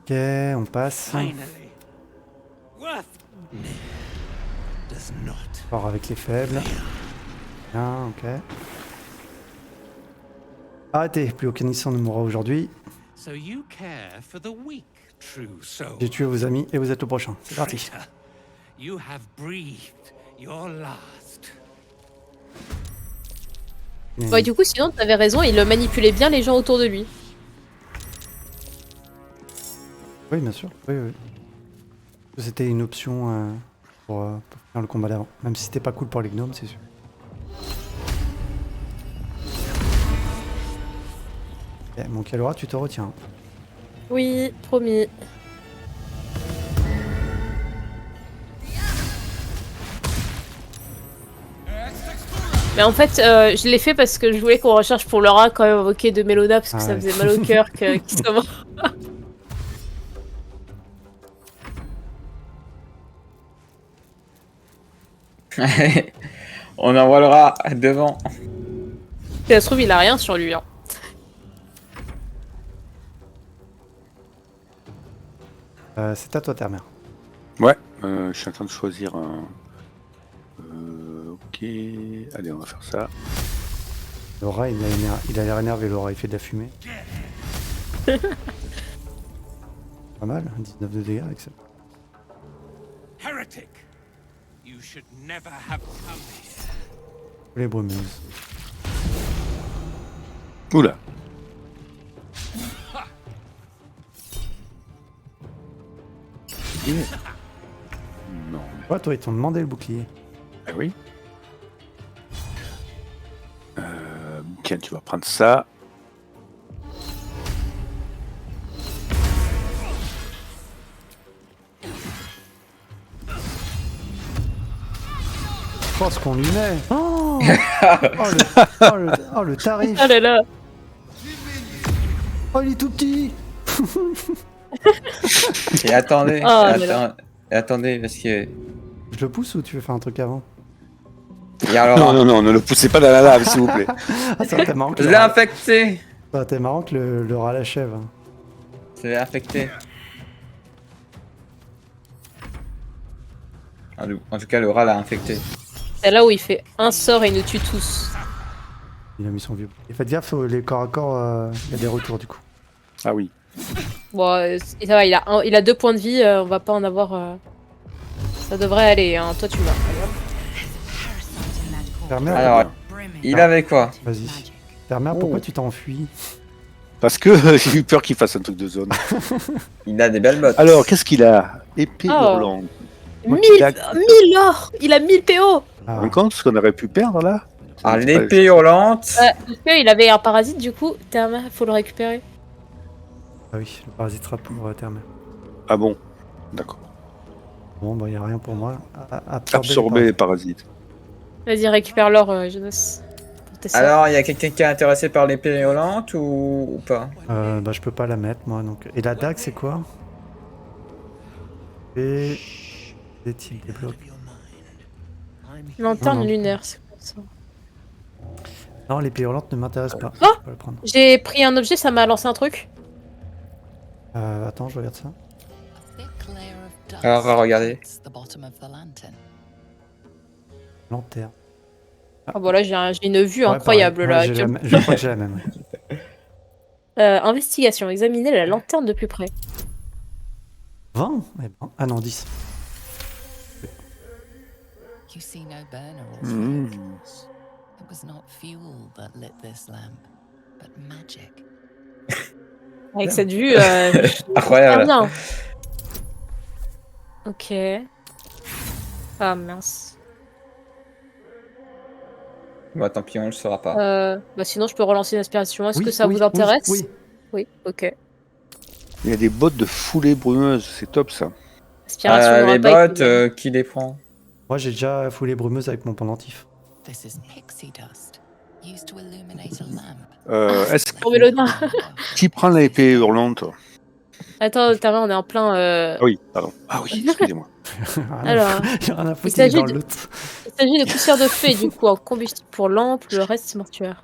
ok, on passe. Finally. Worth does not. Fort avec les faibles. Bien, ok. Arrêtez, plus aucun innocent ne mourra aujourd'hui. So you care for the weak, true soul. J'ai tué vos amis et vous êtes le prochain. C'est parti. Traitor, you have breathed your last. Ouais, du coup, sinon, t'avais raison, il manipulait bien les gens autour de lui. Oui, bien sûr. Oui, oui. C'était une option pour faire le combat d'avant. Même si c'était pas cool pour les gnomes, c'est sûr. Ok, mon Kalora, tu te retiens. Oui, promis. Mais en fait, je l'ai fait parce que je voulais qu'on recherche pour Laura quand même invoqué de Mélona parce que Ah ça ouais. faisait mal au cœur qu'il soit mort. On envoie devant. Si ça se trouve, il a rien sur lui. Hein. C'est à toi, ta mère. Ouais, je suis en train de choisir un. Ok, allez, on va faire ça. Laura, il a l'air énervé, Laura, il fait de la fumée. Pas mal, 19 de dégâts avec ça. Heretic! You should never have come here. Les brumeuses. Oula. Non. Ouais, toi, ils t'ont demandé le bouclier. Ah oui. Tiens, tu vas prendre ça. Oh, ce qu'on lui met. Oh, le tarif. Ah là là. Oh, il est tout petit. Et attendez, Oh là là. attendez, parce que. Je le pousse ou tu veux faire un truc avant? Et alors, Non, ne le poussez pas dans la lave, s'il vous plaît. Ah, ça aurait été marrant que je le l'ai rat- infecté. ça aurait été marrant que le rat l'achève. Hein. Je l'ai infecté. En tout cas, le rat l'a infecté. C'est là où il fait un sort et il nous tue tous. Il a mis son vieux. Et faites gaffe, les corps à corps, il y a des retours du coup. Ah oui. Bon, ça va, il a 2 points de vie, on va pas en avoir... Ça devrait aller, hein. Toi tu meurs. Parasite in that corpse. Père-mère, Alors, Brimming il avait quoi? vas-y. magic. Père-mère, pourquoi tu t'enfuis? Parce que j'ai eu peur qu'il fasse un truc de zone. Il a des belles bottes. Alors, qu'est-ce qu'il a? Épée Oh. hurlante. 1000 il a- 1000 or. Il a 1000 PO. Ah, Tu te rends compte ce qu'on aurait pu perdre là? Ah, C'est l'épée hurlante. Parce qu'il avait un parasite, du coup, faut le récupérer. ah oui, le parasite sera pour Terre-mère. Ah bon? D'accord. Bon, bah, il n'y a rien pour moi. Absorber les parasites. Vas-y, récupère l'or, Jonas. Pour tes sorts. Alors, il y a quelqu'un qui est intéressé par l'épée hurlante ou pas? Bah, je peux pas la mettre, moi. Donc... Et la dague, c'est quoi? Et... Des types de blocs. Lanterne Non, non. lunaire, c'est quoi ça? Non, l'épée hurlante ne m'intéresse pas. Oh Je peux pas le prendre. J'ai pris un objet, ça m'a lancé un truc. Attends, je regarde ça. Alors, on va regarder. Lanterne. Ah bon, là, j'ai une vue Ouais, incroyable, pareil. là. Ouais, j'ai la même- je crois que j'ai la même. Investigation, examiner la lanterne de plus près. 20 eh ben... Ah non, 10. You see no burner or Mmh. flames. It was not fuel that lit this lamp, but magic. Avec Bien. cette vue, super Incroyable. bien. Ok. Ah mince. Bah tant pis, on le saura pas. Bah sinon, je peux relancer une inspiration. Est-ce Oui, que ça oui, vous intéresse? Oui, Oui, ok. Il y a des bottes de foulée brumeuse, c'est top ça. Inspiration n'aura Les pas été bottes, bonne. qui les prend? moi j'ai déjà foulé brumeuse avec mon pendentif. This is pixie dust, used to illuminate a lamp. Est-ce Pour Mélodin. qui prend l'épée hurlante? Attends, Tara, on est en plein. Ah oui, pardon. Ah oui, excusez-moi. Alors, J'ai rien à foutre, il est s'agit dans de- le loot. il s'agit de poussière de fée, du coup, en combustible pour lampe, le reste c'est mortuaire.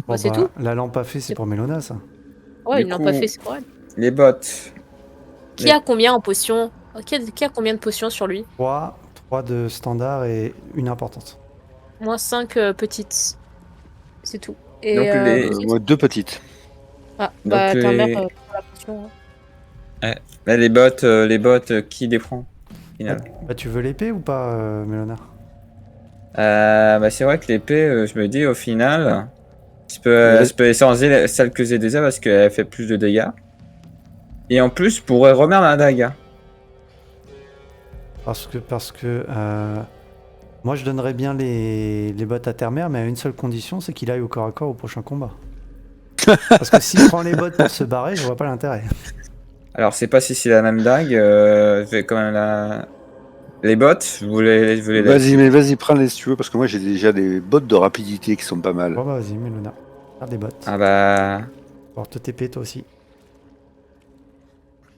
Bon, c'est tout. La lampe à fée, c'est pour Mélona, ça. Ouais, Du une lampe coup- à fée, c'est pour elle. Les bottes. Qui a combien en potions? Qui a combien de potions sur lui? 3 de standard et une importante. Moi, 5 petites. C'est tout. Et Donc, les- vous, Moi, 2 petites. ah, donc bah, ta les- mère prend la potion. Hein. Là, les bottes, qui les prend? Au final. Bah, tu veux l'épée ou pas, Mélona? Bah c'est vrai que l'épée, je me dis au final, je peux échanger celle que j'ai déjà parce qu'elle fait plus de dégâts. Et en plus, je pourrais remettre la dague. Parce que moi je donnerais bien les bottes à Termer, mais à une seule condition, c'est qu'il aille au corps à corps au prochain combat. Parce que s'il prend les bottes pour se barrer, je vois pas l'intérêt. Alors, je sais pas si c'est la même dague, je vais quand même la... Les bottes, je voulais les... Vas-y, prends-les si tu veux, parce que moi j'ai déjà des bottes de rapidité qui sont pas mal. Bon bah vas-y, Mélona. Garde des bottes. Ah bah... Pour te TP toi aussi.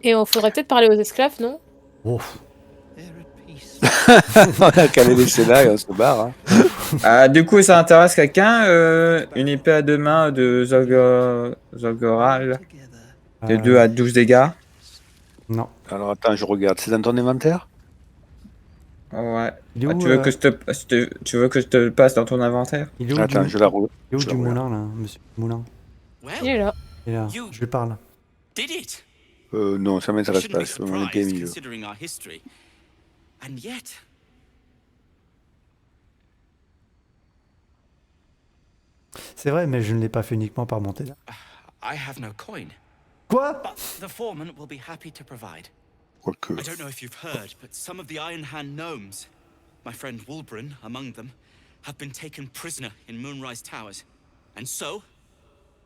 Et on faudrait peut-être parler aux esclaves, non? Oh. On a qu'à les laisser là et on se barre. Hein. Du coup, ça intéresse quelqu'un, une épée à 2 mains de Zogoral, de 2 à 12 dégâts. Non. Alors attends, je regarde. C'est dans ton inventaire? Ouais. Il est où, Tu veux que je te passe dans ton inventaire? il est où Attends, du, je la roule. il est où je du la regarde. moulin là, monsieur Moulin? Il est là. Il est là, je lui parle. Did it? Non, ça I m'intéresse shouldn't pas. be Je veux mon épée surprised milieu. considering our history. And yet, C'est vrai, mais je ne l'ai pas fait uniquement par monter là. I have no coin. Quoi? But the foreman will be happy to provide. Quoique. I don't know if you've heard, but some of the Iron Hand gnomes, my friend Wulbren among them, have been taken prisoner in Moonrise Towers. And so,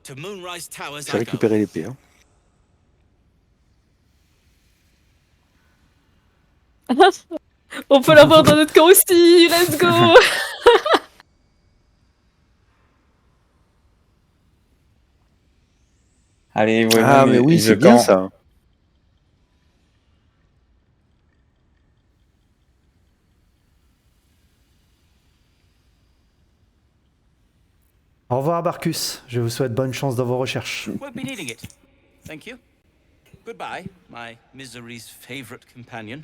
to Moonrise Towers J'ai I go. récupéré l'épée. Hein. On peut l'avoir dans notre camp aussi, let's go! Allez, ouais, Ah, mais oui, c'est bien ça. Au revoir Barcus, je vous souhaite bonne chance dans vos recherches. Won't be needing it. Thank you. Goodbye, my misery's favorite companion.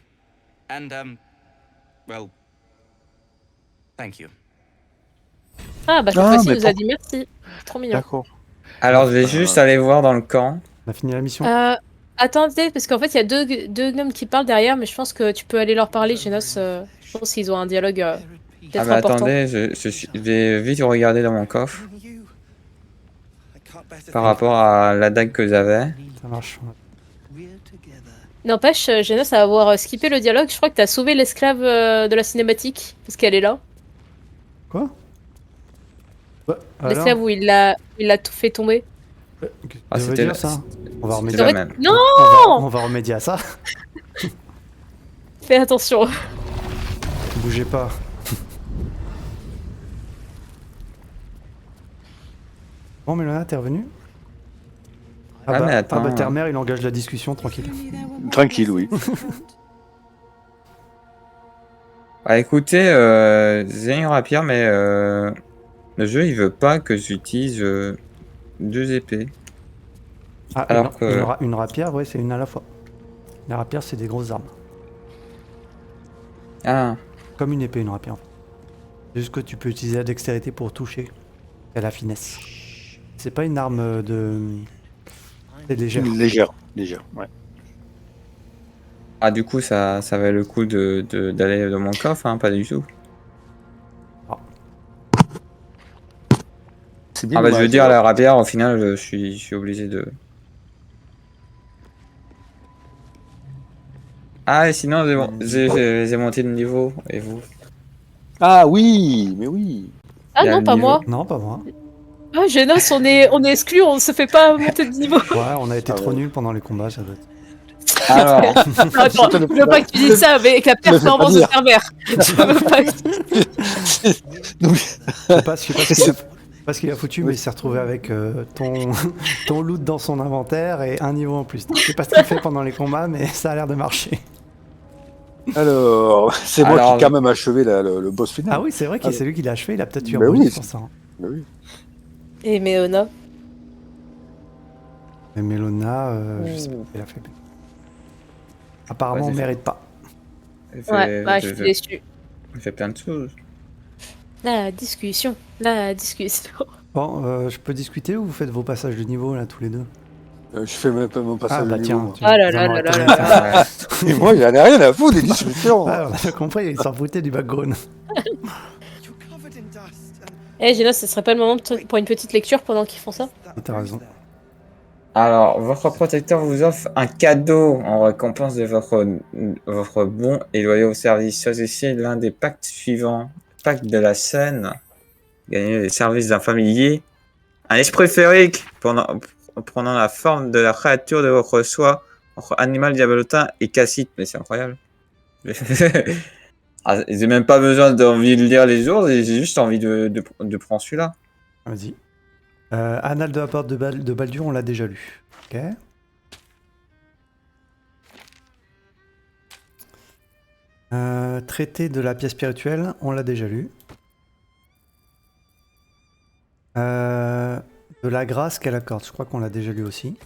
And, well, thank you. Ah, bah cette Ah, fois-ci, mais il nous a pour- dit merci. Trop mignon. D'accord. Alors, je vais juste aller voir dans le camp. On a fini la mission. Attendez, parce qu'en fait, il y a deux gnomes qui parlent derrière, mais je pense que tu peux aller leur parler, Genos. Je pense qu'ils ont un dialogue peut-être Ah bah important. attendez, je vais vite regarder dans mon coffre par rapport à la dague que j'avais. Ça marche. N'empêche, Genos, à avoir skippé le dialogue, je crois que t'as sauvé l'esclave de la cinématique, parce qu'elle est là. Quoi? Ouais, alors L'esclave où il l'a tout fait tomber. Ah, ça veut c'était dire ça. On va c'était remédier, la vrai- même. Non, on va remédier à ça. fais attention. Bougez pas. Bon, Mélona, t'es revenu? Ah, mais attends. bah Termer, il engage la discussion, tranquille. Tranquille, oui. Bah écoutez, j'ai une rapière, mais le jeu il veut pas que j'utilise 2 épées. Ah, Alors que- une rapière, ouais, c'est une à la fois. La rapière, c'est des grosses armes. Ah, Comme une épée, une rapière. En fait. C'est juste que tu peux utiliser la dextérité pour toucher. Et la finesse. C'est pas une arme de... C'est légère. Légère, ouais. ah du coup ça valait le coup d'aller dans mon coffre, hein, pas du tout. C'est bien. Ah bah je veux dommage, dire alors. la rapière, au final je suis obligé de... Ah et sinon j'ai monté de niveau, et vous? Ah oui, mais oui. Ah Il y a non, le pas niveau. moi. Non, pas moi. Ah, Genos, on est exclus, on se fait pas monter de niveau. Ouais, on a été Ah trop ouais. nuls pendant les combats, ça doit être. Alors, Attends, je veux pas que tu dises ça avec la te le fais pas performance de dire. ta mère. Je veux pas que... Donc, Je sais pas ce qu'il a foutu, mais il s'est retrouvé avec ton loot dans son inventaire et un niveau en plus. Je sais pas ce qu'il fait pendant les combats, mais ça a l'air de marcher. alors, c'est moi Alors, qui ai quand même achevé le boss final. Ah oui, c'est vrai que c'est lui qui l'a achevé, il a peut-être eu un Bah bonus oui, pour ça. Hein. Bah oui. Et Méona. Mais Melona, je sais pas ce qu'elle a fait. Apparemment, Ouais, on j'ai mérite pas. elle fait, Ouais, bah, je elle suis fait- déçue. elle fait plein de choses. La discussion. Bon, je peux discuter ou vous faites vos passages de niveau là tous les deux? Je fais même pas mon passage Ah bah de tiens, niveau. Ah là ça là m'aurait là étonné, là ça. là. Ouais. Et moi, il en a rien à foutre des discussions. Ouais, on a bien compris, il s'en foutait du background. You're covered in dust. Eh, Genos, ce serait pas le moment pour une petite lecture pendant qu'ils font ça? T'as raison. Alors, votre protecteur vous offre un cadeau en récompense de votre bon et loyal service. Choisissez l'un des pactes suivants. Pacte de la scène. Gagnez les services d'un familier. Un esprit féerique prenant la forme de la créature de votre choix. Entre animal diablotin et cassite. Mais c'est incroyable. Ah, j'ai même pas besoin d'envie de lire les autres, j'ai juste envie de prendre celui-là. Vas-y. Annales de la porte de Baldur, on l'a déjà lu. Ok. Traité de la pièce spirituelle, on l'a déjà lu. De la grâce qu'elle accorde, je crois qu'on l'a déjà lu aussi.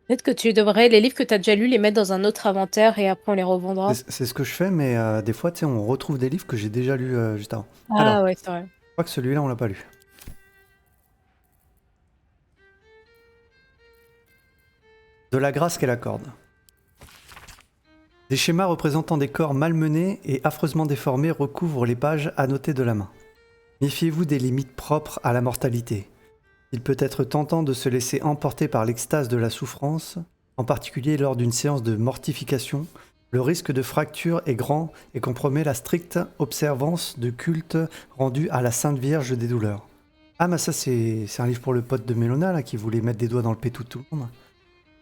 Peut-être que tu devrais, les livres que tu as déjà lus, les mettre dans un autre inventaire et après on les revendra. C'est ce que je fais, mais des fois, tu sais, on retrouve des livres que j'ai déjà lus juste avant. Ah Alors, ouais, c'est vrai. je crois que celui-là, on l'a pas lu. De la grâce qu'elle accorde. Des schémas représentant des corps malmenés et affreusement déformés recouvrent les pages annotées de la main. Méfiez-vous des limites propres à la mortalité. Il peut être tentant de se laisser emporter par l'extase de la souffrance, en particulier lors d'une séance de mortification. Le risque de fracture est grand et compromet la stricte observance de culte rendu à la Sainte Vierge des douleurs. Ah, mais ça, c'est un livre pour le pote de Melona, là, qui voulait mettre des doigts dans le pétou de tout le monde.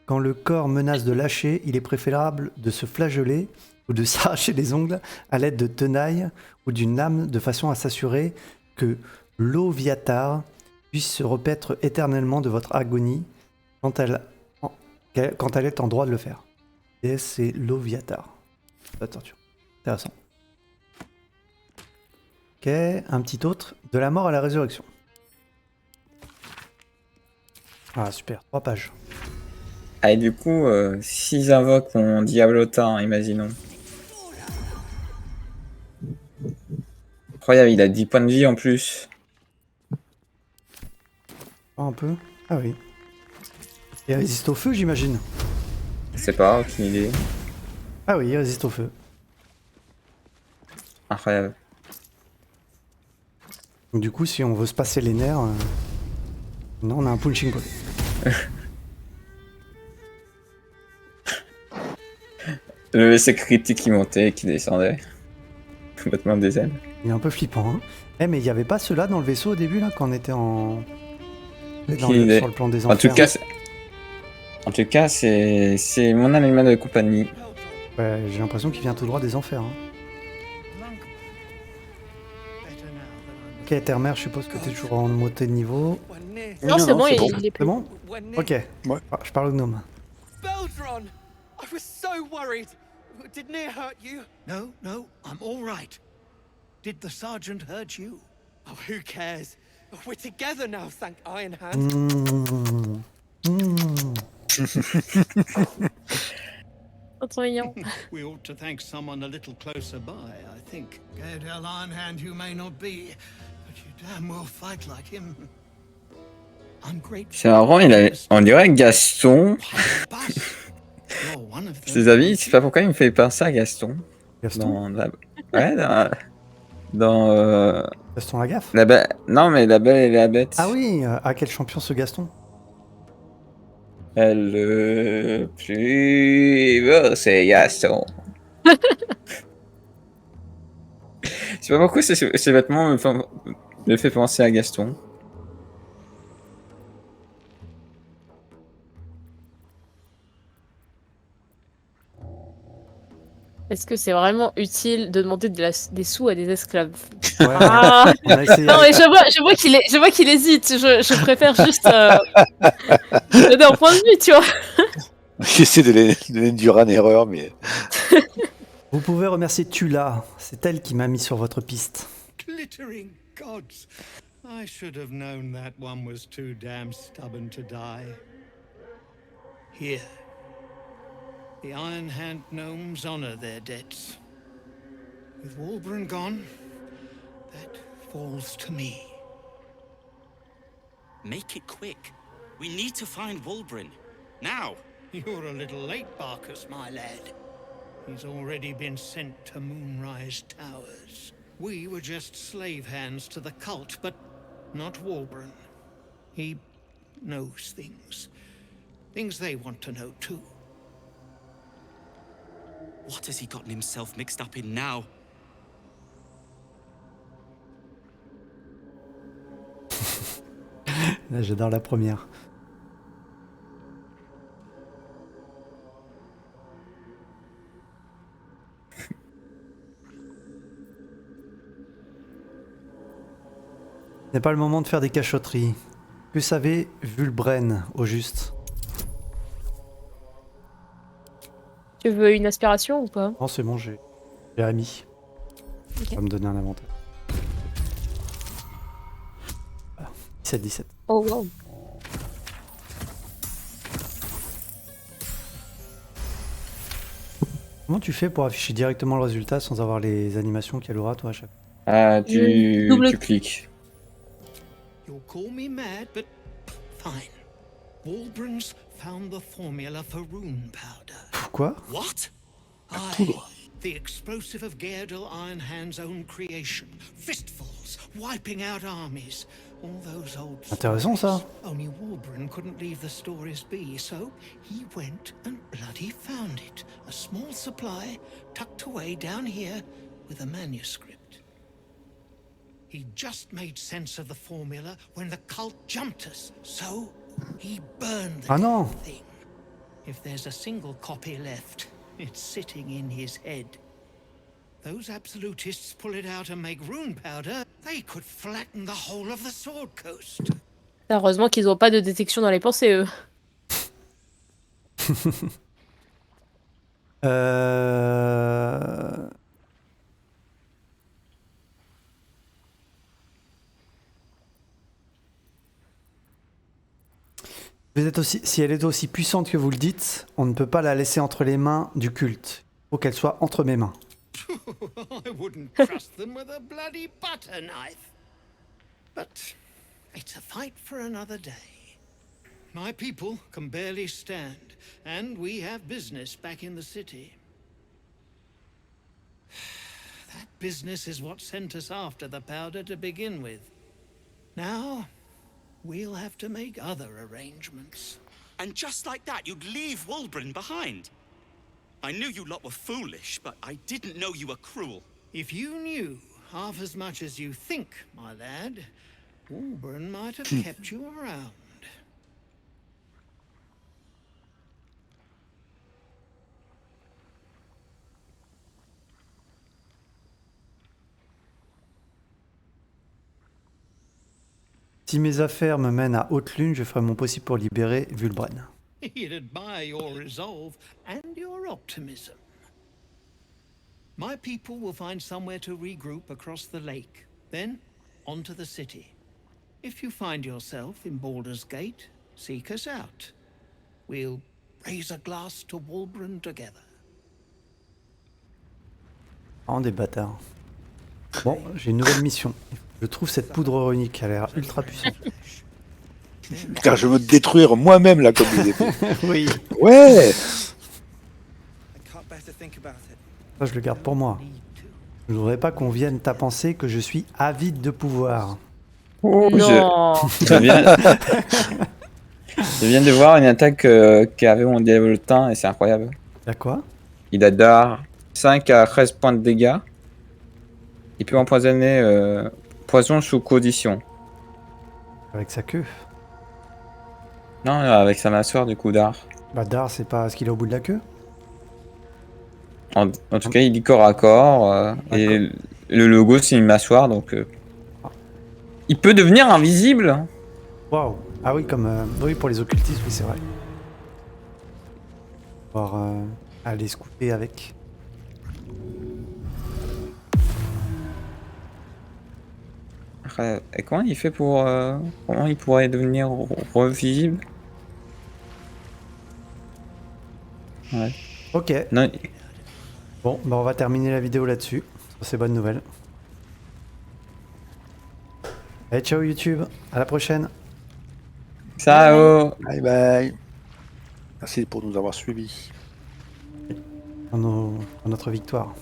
Quand le corps menace de lâcher, il est préférable de se flageller ou de s'arracher les ongles à l'aide de tenailles ou d'une lame de façon à s'assurer que l'Oviatar puisse se repaître éternellement de votre agonie quand elle est en droit de le faire. Et c'est l'Oviatar. La torture. Intéressant. Ok, un petit autre. De la mort à la résurrection. Ah super, 3 pages. Ah, et du coup, s'ils invoquent mon diablotin, imaginons. Incroyable, il a 10 points de vie en plus. Un peu. Ah oui. Il résiste au feu, j'imagine. Je sais pas, aucune idée. Ah oui, il résiste au feu. Incroyable. Du coup, si on veut se passer les nerfs, non, on a un punching ball. Le essai critique qui montait et qui descendait. Complètement des ailes. Il est un peu flippant. Hein. Eh, mais il n'y avait pas ceux-là dans le vaisseau au début, là, quand on était Aucune idée. sur le plan des En enfers. tout cas, c'est mon animal de compagnie. Ouais, j'ai l'impression qu'il vient tout droit des enfers. Hein. Ok, Terre-Mère, je suppose que tu es toujours en montée de niveau. Non, c'est bon, c'est il est C'est plus. bon? Ok. Ouais. Ah, je parle au gnome. Beldron! I was so worried. Did Near hurt you? No, no, I'm all right. Did the sergeant hurt you? Oh, who cares? We're together now, thank Iron Hand. Mmh. Mmh. Oh, trop mignon. We ought to thank someone a little closer by, I think. Gaedel Ironhand you may not be, but you damn well fight like him. I'm grateful. C'est marrant, on dirait Gaston. Boss, you're one of Ses them. avis, je sais pas pourquoi il me fait penser à Gaston. Gaston? Ouais, dans Gaston Lagaffe? Non, mais La Belle et la Bête. Ah oui, à quel champion ce Gaston? Le plus beau, c'est Gaston. sais pas pourquoi ces vêtements me fait penser à Gaston. Est-ce que c'est vraiment utile de demander des sous à des esclaves? Ouais, Ah on a essayé. non, mais je vois qu'il hésite. Je préfère juste donner un point de vue, tu vois. J'essaie de l'induire en erreur, mais. Vous pouvez remercier Tula, c'est elle qui m'a mis sur votre piste. Glittering gods! I should have known that one was too damn stubborn to die. Here. The Iron Hand gnomes honor their debts. With Walbran gone, that falls to me. Make it quick. We need to find Walbran. Now! You're a little late, Barkus, my lad. He's already been sent to Moonrise Towers. We were just slave hands to the cult, but not Walbran. He knows things. Things they want to know too. What has he gotten himself mixed up in now? Là, j'adore la première. Ce n'est pas le moment de faire des cachotteries. Que savait Wulbren, au juste? Tu veux une aspiration ou pas? Non, c'est bon, j'ai Ami. Ok. Ça va me donner un avantage. Voilà. 17-17. Oh wow. Comment tu fais pour afficher directement le résultat sans avoir les animations qu'elle aura, toi, à chaque fois? Ah, Double- tu cliques. You'll call me mad, but fine. Walbran's found the formula for rune powder. Quoi? What? Aye, the explosive of Gaerdal Ironhand's own creation. Fistfuls, wiping out armies. All those old Intéressant, ça. stories. Only Walbran couldn't leave the stories be, so he went and bloody found it. A small supply tucked away down here with a manuscript. He just made sense of the formula when the cult jumped us, so he burned the Ah non. damn thing. If there's a single copy left, it's sitting in his head. Those absolutists pull it out and make rune powder, they could flatten the whole of the Sword Coast. Heureusement qu'ils ont pas de détection dans les pensées, eux. Euh... Vous êtes aussi, si elle est aussi puissante que vous le dites, on ne peut pas la laisser entre les mains du culte. Il faut qu'elle soit entre mes mains. I wouldn't trust them with a bloody butter knife. But it's a fight for another day. My people can barely stand, and we have business back in the city. That business is what sent us after the powder to begin with. Now, we'll have to make other arrangements. And just like that, you'd leave Walbran behind. I knew you lot were foolish, but I didn't know you were cruel. If you knew half as much as you think, my lad, Walbran might have kept you around. Si mes affaires me mènent à Haute Lune, je ferai mon possible pour libérer Wulbren. He'd admire your resolve and your optimism. My people will find somewhere to regroup across the lake, then on to the city. If you find yourself in Baldur's Gate, seek us out. We'll raise a glass to Walbran together. Oh, des bâtards. Bon, j'ai une nouvelle mission. Je trouve cette poudre runique, elle a l'air ultra puissante. Car je veux détruire moi-même la comme des épées. Oui. Ouais. Ça, je le garde pour moi. Je ne voudrais pas qu'on vienne à penser que je suis avide de pouvoir. Oh, Non. je viens de voir une attaque qu'avait mon diablotin et c'est incroyable. Y'a quoi? Il a d'art 5 à 13 points de dégâts. Il peut empoisonner poison sous condition. Avec sa queue. Non, avec sa mâchoire du coup d'art. Bah, Dar, c'est pas ce qu'il est au bout de la queue. En tout cas, il dit corps à corps. Et le logo, c'est une mâchoire, donc... Il peut devenir invisible. Waouh. Ah oui, comme. Oui, pour les occultistes, oui, c'est vrai. Pouvoir aller se couper avec. Et comment il fait pour... comment il pourrait devenir revisible? Ouais. Ok. Non, Bon, bah on va terminer la vidéo là-dessus. Sur ces bonnes nouvelles. Allez, ciao YouTube. À la prochaine. ciao. Bye bye. Merci pour nous avoir suivis. Dans notre victoire.